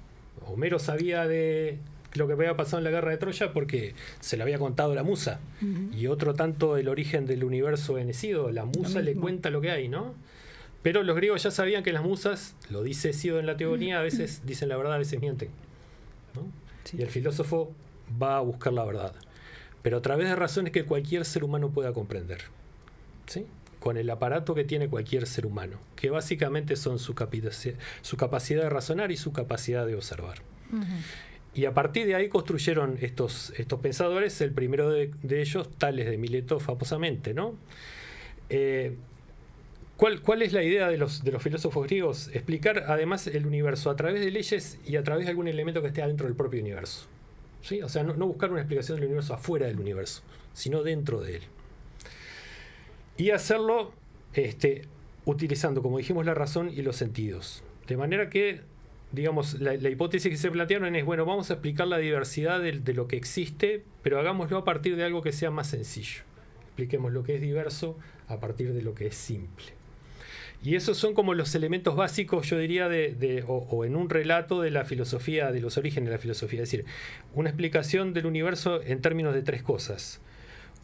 Homero sabía de lo que había pasado en la guerra de Troya porque se lo había contado la musa. Y otro tanto el origen del universo en Hesíodo, la musa le cuenta lo que hay, ¿no? Pero los griegos ya sabían que las musas, lo dice Hesíodo en la Teogonía, a veces dicen la verdad, a veces mienten, ¿no? Sí. Y el filósofo va a buscar la verdad, pero a través de razones que cualquier ser humano pueda comprender, ¿sí? Con el aparato que tiene cualquier ser humano, que básicamente son su capacidad de razonar y su capacidad de observar. Y a partir de ahí construyeron estos pensadores, el primero de ellos, Tales de Mileto, famosamente, ¿no? ¿Cuál es la idea de los filósofos griegos? Explicar además el universo a través de leyes y a través de algún elemento que esté dentro del propio universo. ¿Sí? O sea, no buscar una explicación del universo afuera del universo, sino dentro de él. Y hacerlo utilizando, como dijimos, la razón y los sentidos. De manera que, digamos, la hipótesis que se plantearon es, bueno, vamos a explicar la diversidad de lo que existe, pero hagámoslo a partir de algo que sea más sencillo. Expliquemos lo que es diverso a partir de lo que es simple. Y esos son como los elementos básicos, yo diría, o en un relato de la filosofía, de los orígenes de la filosofía. Es decir, una explicación del universo en términos de tres cosas.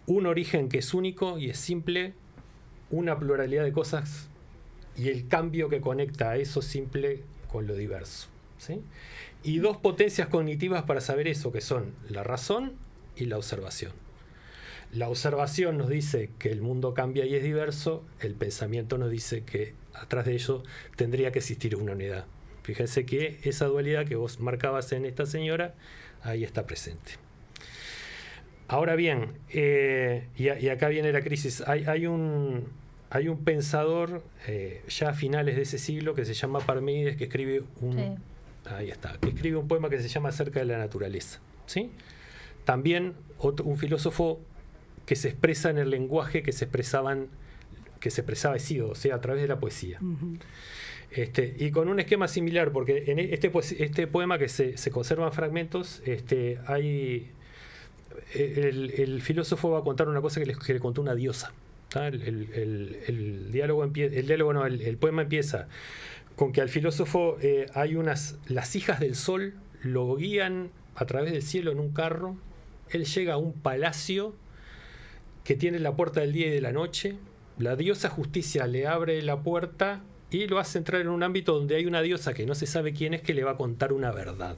Un origen que es único y es simple, una pluralidad de cosas y el cambio que conecta a eso simple con lo diverso, ¿sí? Y dos potencias cognitivas para saber eso, que son la razón y la observación. La observación nos dice que el mundo cambia y es diverso, el pensamiento nos dice que atrás de ello tendría que existir una unidad. Fíjense que esa dualidad que vos marcabas en esta señora, ahí está presente. Ahora bien, y acá viene la crisis, hay un pensador ya a finales de ese siglo que se llama Parménides, que escribe que escribe un poema que se llama Acerca de la naturaleza, ¿sí? También un filósofo que se expresa en el lenguaje que se expresaba Hesíodo, o sea, a través de la poesía. Y con un esquema similar, porque en este poema que se conservan fragmentos, el filósofo va a contar una cosa que le contó una diosa. El poema empieza con que al filósofo las hijas del sol lo guían a través del cielo en un carro. Él llega a un palacio que tiene la puerta del día y de la noche. La diosa Justicia le abre la puerta y lo hace entrar en un ámbito donde hay una diosa que no se sabe quién es, que le va a contar una verdad.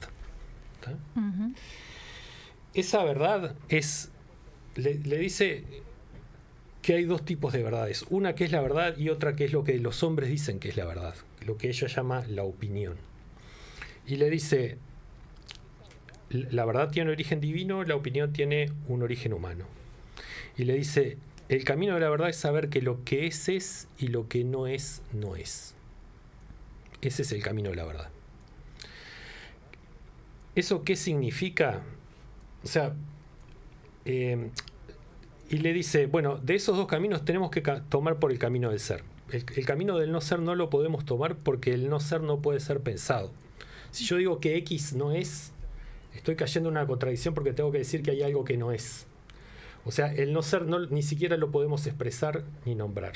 Esa verdad le dice que hay dos tipos de verdades. Una que es la verdad y otra que es lo que los hombres dicen que es la verdad, lo que ella llama la opinión. Y le dice, la verdad tiene un origen divino, la opinión tiene un origen humano. Y le dice, el camino de la verdad es saber que lo que es y lo que no es, no es. Ese es el camino de la verdad. ¿Eso qué significa? O sea, y le dice, bueno, de esos dos caminos tenemos que tomar por el camino del ser. El camino del no ser no lo podemos tomar porque el no ser no puede ser pensado. Si yo digo que X no es, estoy cayendo en una contradicción porque tengo que decir que hay algo que no es. O sea, el no ser ni siquiera lo podemos expresar ni nombrar.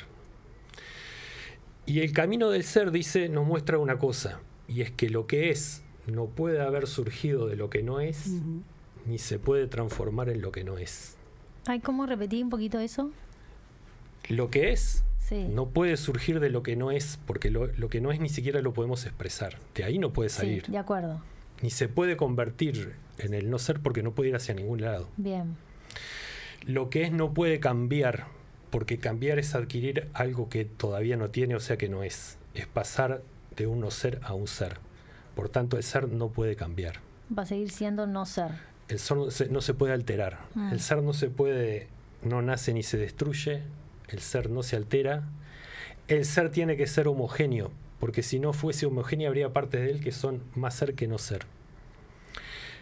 Y el camino del ser, dice, nos muestra una cosa, y es que lo que es no puede haber surgido de lo que no es, ni se puede transformar en lo que no es. ¿Cómo repetir un poquito eso? Lo que es no puede surgir de lo que no es, porque lo que no es ni siquiera lo podemos expresar. De ahí no puede salir. Sí, de acuerdo. Ni se puede convertir en el no ser porque no puede ir hacia ningún lado. Bien. Lo que es no puede cambiar, porque cambiar es adquirir algo que todavía no tiene, o sea que no es. Es pasar de un no ser a un ser. Por tanto, el ser no puede cambiar. Va a seguir siendo no ser. El ser no se puede alterar. El ser no nace ni se destruye. El ser no se altera. El ser tiene que ser homogéneo, porque si no fuese homogéneo habría partes de él que son más ser que no ser.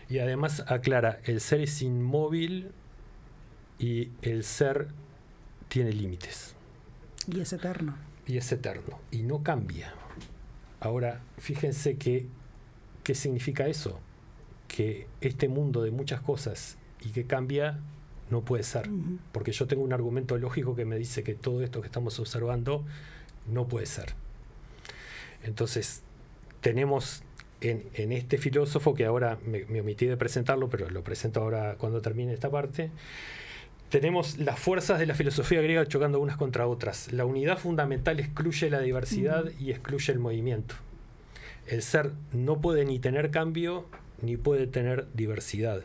Y además aclara, el ser es inmóvil y el ser tiene límites. Y es eterno. Y no cambia. Ahora, fíjense ¿qué significa eso? Que este mundo de muchas cosas y que cambia no puede ser. Porque yo tengo un argumento lógico que me dice que todo esto que estamos observando no puede ser. Entonces, tenemos en este filósofo, que ahora me omití de presentarlo, pero lo presento ahora cuando termine esta parte, tenemos las fuerzas de la filosofía griega chocando unas contra otras. La unidad fundamental excluye la diversidad y excluye el movimiento. El ser no puede ni tener cambio ni puede tener diversidad.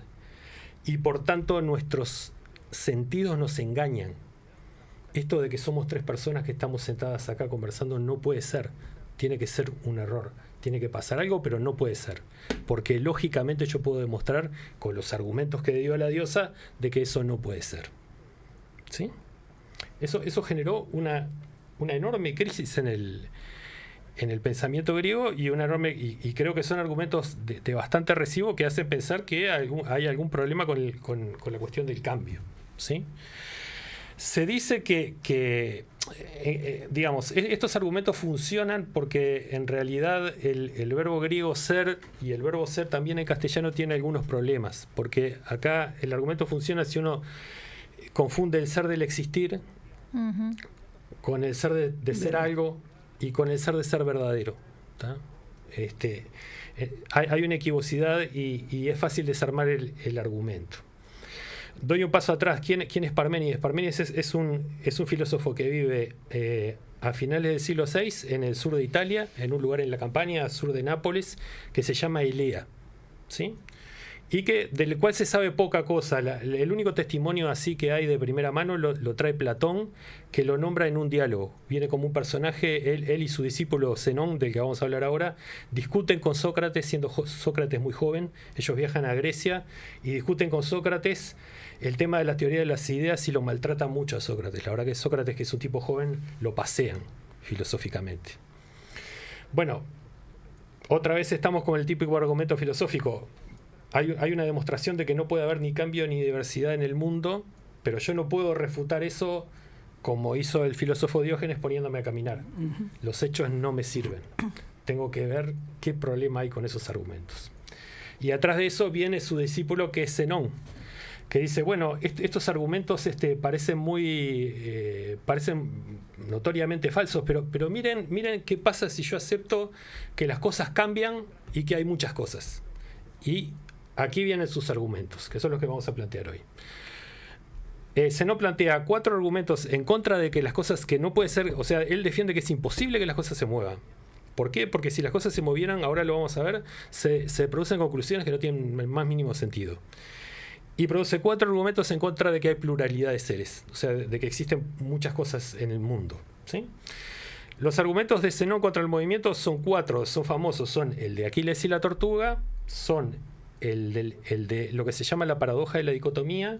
Y por tanto nuestros sentidos nos engañan. Esto de que somos tres personas que estamos sentadas acá conversando no puede ser. Tiene que ser un error. tiene que pasar algo, pero no puede ser. Porque lógicamente yo puedo demostrar con los argumentos que dio la diosa de que eso no puede ser. ¿Sí? Eso generó una enorme crisis en el pensamiento griego y y creo que son argumentos de bastante recibo que hacen pensar que hay algún problema con la cuestión del cambio. ¿Sí? Se dice que digamos, estos argumentos funcionan porque en realidad el verbo griego ser y el verbo ser también en castellano tiene algunos problemas, porque acá el argumento funciona si uno confunde el ser del existir con el ser de ser algo y con el ser de ser verdadero. ¿Tá? Hay una equivocidad y es fácil desarmar el argumento. Doy un paso atrás. ¿Quién es Parménides? Parménides es un filósofo que vive a finales del siglo VI en el sur de Italia, en un lugar en la Campania, sur de Nápoles, que se llama Elea. ¿Sí? Y del cual se sabe poca cosa. El único testimonio así que hay de primera mano lo trae Platón, que lo nombra en un diálogo. Viene como un personaje, él y su discípulo Zenón, del que vamos a hablar ahora, discuten con Sócrates, siendo Sócrates muy joven. Ellos viajan a Grecia y discuten con Sócrates el tema de la teoría de las ideas y lo maltratan mucho a Sócrates. La verdad que Sócrates, que es un tipo joven, lo pasean filosóficamente. Bueno, otra vez estamos con el típico argumento filosófico. Hay una demostración de que no puede haber ni cambio ni diversidad en el mundo, pero yo no puedo refutar eso como hizo el filósofo Diógenes poniéndome a caminar. Los hechos no me sirven. Tengo que ver qué problema hay con esos argumentos. Y atrás de eso viene su discípulo, que es Zenón, que dice, bueno, estos argumentos parecen notoriamente falsos, pero miren qué pasa si yo acepto que las cosas cambian y que hay muchas cosas. Y aquí vienen sus argumentos, que son los que vamos a plantear hoy. Zenón plantea 4 argumentos en contra de que las cosas que no puede ser, o sea, él defiende que es imposible que las cosas se muevan. ¿Por qué? Porque si las cosas se movieran, ahora lo vamos a ver, se producen conclusiones que no tienen el más mínimo sentido. Y produce 4 argumentos en contra de que hay pluralidad de seres, o sea, de que existen muchas cosas en el mundo. ¿Sí? Los argumentos de Zenón contra el movimiento son 4, son famosos, son el de Aquiles y la tortuga, son el de lo que se llama la paradoja de la dicotomía,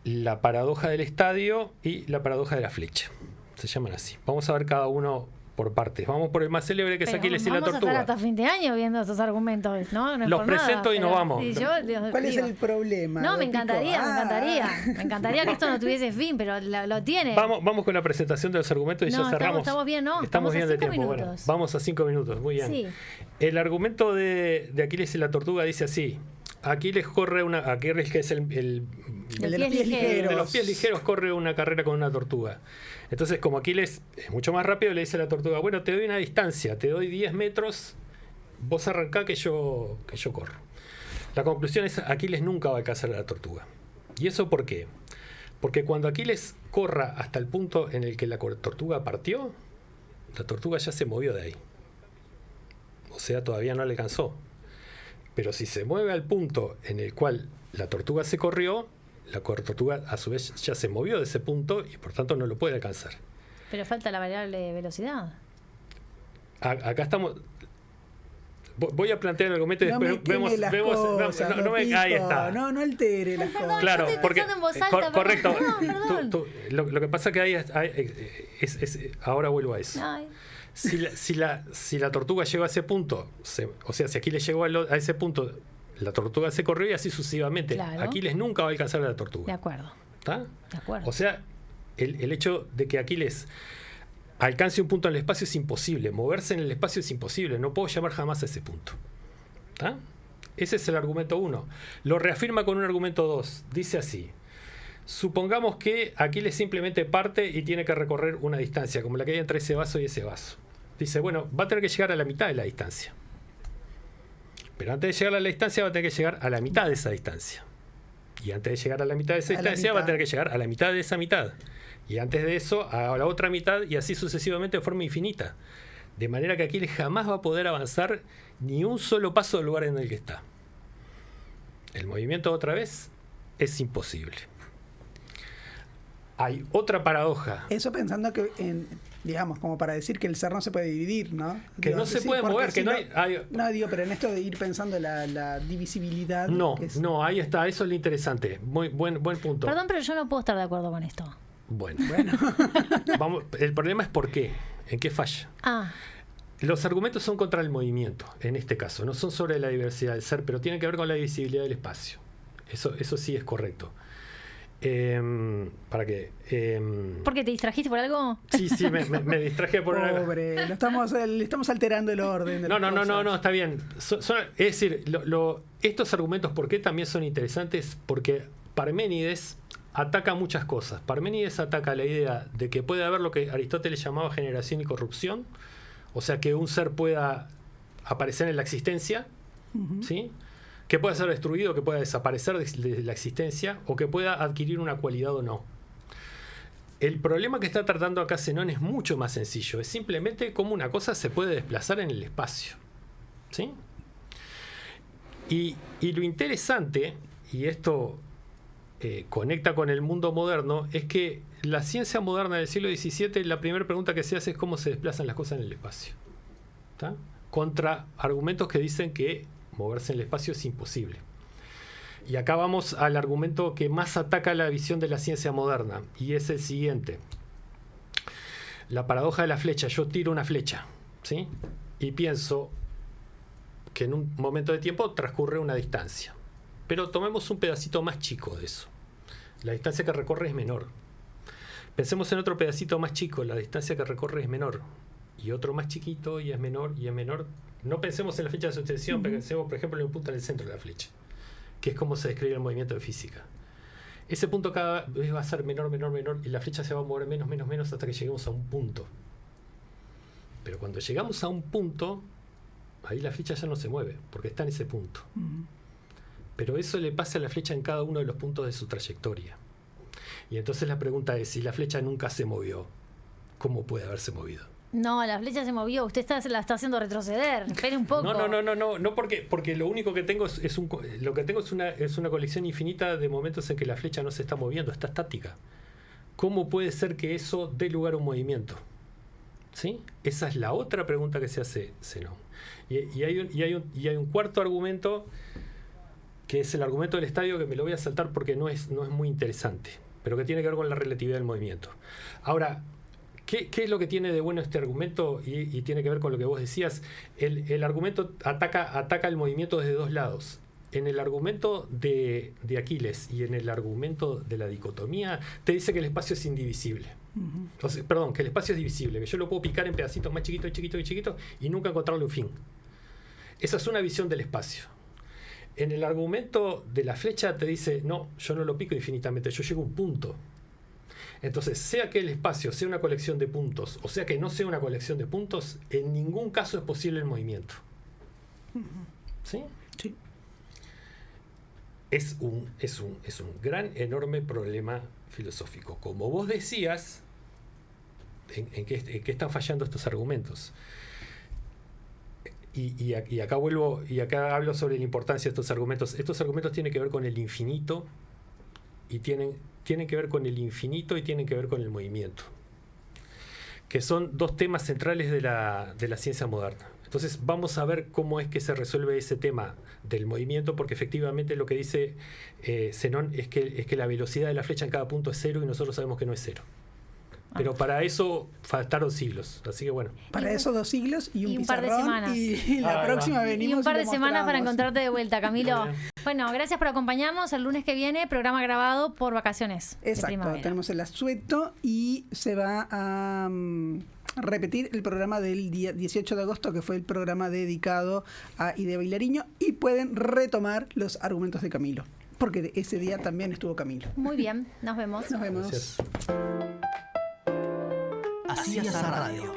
la paradoja del estadio y la paradoja de la flecha. Se llaman así. Vamos a ver cada uno por partes. Vamos por el más célebre, que es Aquiles y la tortuga. Vamos a estar hasta fin de año viendo estos argumentos, ¿no? No es los por presento nada, y nos vamos. Sí, ¿Cuál es el problema? No, me encantaría. Me encantaría que esto no tuviese fin, pero lo tiene. Vamos con la presentación de los argumentos y ya cerramos. Estamos bien, ¿no? Estamos bien de tiempo. Minutos. Bueno, vamos a 5 minutos. Muy bien. Sí. El argumento de Aquiles y la tortuga dice así. Aquiles, que es el de los pies ligeros, corre una carrera con una tortuga. Entonces, como Aquiles es mucho más rápido, le dice a la tortuga, bueno, te doy una distancia, te doy 10 metros, vos arrancá que yo corro. La conclusión es Aquiles nunca va a alcanzar a la tortuga. ¿Y eso por qué? Porque cuando Aquiles corra hasta el punto en el que la tortuga partió, la tortuga ya se movió de ahí. O sea, todavía no le alcanzó. Pero si se mueve al punto en el cual la tortuga se corrió, la tortuga a su vez ya se movió de ese punto y por tanto no lo puede alcanzar. Pero falta la variable de velocidad. Acá estamos. Voy a plantear el argumento y después vemos. Ahí está. No altere las cosas. Claro, porque. En voz alta, correcto. Perdón. Lo que pasa que ahí ahora vuelvo a eso. Ay. Si la tortuga llegó a ese punto, o sea, si Aquiles llegó a ese punto, la tortuga se corrió y así sucesivamente. Claro. Aquiles nunca va a alcanzar a la tortuga. De acuerdo. ¿Está? De acuerdo. O sea, el hecho de que Aquiles alcance un punto en el espacio es imposible. Moverse en el espacio es imposible. No puedo llegar jamás a ese punto. ¿Está? Ese es el argumento 1. Lo reafirma con un argumento 2. Dice así. Supongamos que Aquiles simplemente parte y tiene que recorrer una distancia, como la que hay entre ese vaso y ese vaso. Dice, bueno, va a tener que llegar a la mitad de la distancia. Pero antes de llegar a la distancia va a tener que llegar a la mitad de esa distancia. Y antes de llegar a la mitad de esa distancia va a tener que llegar a la mitad de esa mitad. Y antes de eso a la otra mitad y así sucesivamente de forma infinita. De manera que Aquiles jamás va a poder avanzar ni un solo paso del lugar en el que está. El movimiento otra vez es imposible. Hay otra paradoja. Eso pensando que digamos, como para decir que el ser no se puede dividir, ¿no? Que Digo, no se sí, puede porque mover, si que no hay... No, digo, pero en esto de ir pensando la divisibilidad... No, que es... no, ahí está, eso es lo interesante. Muy buen punto. Perdón, pero yo no puedo estar de acuerdo con esto. Bueno. Vamos, el problema es por qué, en qué falla. Los argumentos son contra el movimiento, en este caso, no son sobre la diversidad del ser, pero tienen que ver con la divisibilidad del espacio. Eso sí es correcto. ¿Para qué? ¿Por qué te distrajiste por algo? Sí, me distraje por algo. Pobre, le estamos alterando el orden. De No, está bien. Es decir, estos argumentos, ¿por qué también son interesantes? Porque Parménides ataca muchas cosas. Parménides ataca la idea de que puede haber lo que Aristóteles llamaba generación y corrupción, o sea, que un ser pueda aparecer en la existencia, ¿sí? Que pueda ser destruido, que pueda desaparecer de la existencia, o que pueda adquirir una cualidad o no. El problema que está tratando acá Zenón es mucho más sencillo. Es simplemente cómo una cosa se puede desplazar en el espacio, ¿sí? Y lo interesante, y esto conecta con el mundo moderno, es que la ciencia moderna del siglo XVII, la primera pregunta que se hace es cómo se desplazan las cosas en el espacio, ¿tá? Contra argumentos que dicen que moverse en el espacio es imposible. Y acá vamos al argumento que más ataca la visión de la ciencia moderna, y es el siguiente. La paradoja de la flecha. Yo tiro una flecha, ¿sí? Y pienso que en un momento de tiempo transcurre una distancia. Pero tomemos un pedacito más chico de eso. La distancia que recorre es menor. Pensemos en otro pedacito más chico. La distancia que recorre es menor. Y otro más chiquito y es menor y es menor. No pensemos en la flecha de sustención, pensemos, por ejemplo, en un punto en el centro de la flecha, que es como se describe el movimiento de física. Ese punto cada vez va a ser menor, y la flecha se va a mover menos hasta que lleguemos a un punto. Pero cuando llegamos a un punto, ahí la flecha ya no se mueve, porque está en ese punto. Pero eso le pasa a la flecha en cada uno de los puntos de su trayectoria. Y entonces la pregunta es, si la flecha nunca se movió, ¿cómo puede haberse movido? No, la flecha se movió. Usted la está haciendo retroceder. Espere un poco. No, porque lo único que tengo es una colección infinita de momentos en que la flecha no se está moviendo, está estática. ¿Cómo puede ser que eso dé lugar a un movimiento? ¿Sí? Esa es la otra pregunta que se hace Zenón. Y hay un cuarto argumento, que es el argumento del estadio, que me lo voy a saltar porque no es muy interesante, pero que tiene que ver con la relatividad del movimiento. Ahora, ¿qué es lo que tiene de bueno este argumento? Y tiene que ver con lo que vos decías. El argumento ataca el movimiento desde dos lados. En el argumento de Aquiles y en el argumento de la dicotomía, te dice que el espacio es indivisible. O sea, perdón, que el espacio es divisible, que yo lo puedo picar en pedacitos más chiquitos y nunca encontrarle un fin. Esa es una visión del espacio. En el argumento de la flecha te dice, no, yo no lo pico infinitamente, yo llego a un punto. Entonces, sea que el espacio sea una colección de puntos, o sea que no sea una colección de puntos, en ningún caso es posible el movimiento. ¿Sí? Sí. Es un gran, enorme problema filosófico. Como vos decías, ¿en qué están fallando estos argumentos? Y acá hablo sobre la importancia de estos argumentos. Estos argumentos tienen que ver con el infinito y tienen que ver con el infinito y tienen que ver con el movimiento, que son dos temas centrales de la ciencia moderna. Entonces vamos a ver cómo es que se resuelve ese tema del movimiento, porque efectivamente lo que dice Zenón es que la velocidad de la flecha en cada punto es cero y nosotros sabemos que no es cero. Pero para eso faltaron siglos, así que bueno. Para eso 2 siglos y un par de semanas. Y la próxima venimos y un par de semanas para encontrarte de vuelta, Camilo. Bueno, gracias por acompañarnos. El lunes que viene, programa grabado por vacaciones. Exacto, tenemos el asueto y se va a repetir el programa del día 18 de agosto, que fue el programa dedicado a Idea Bailariño, y pueden retomar los argumentos de Camilo, porque ese día también estuvo Camilo. Muy bien, nos vemos. Nos vemos. Gracias. Así es la radio.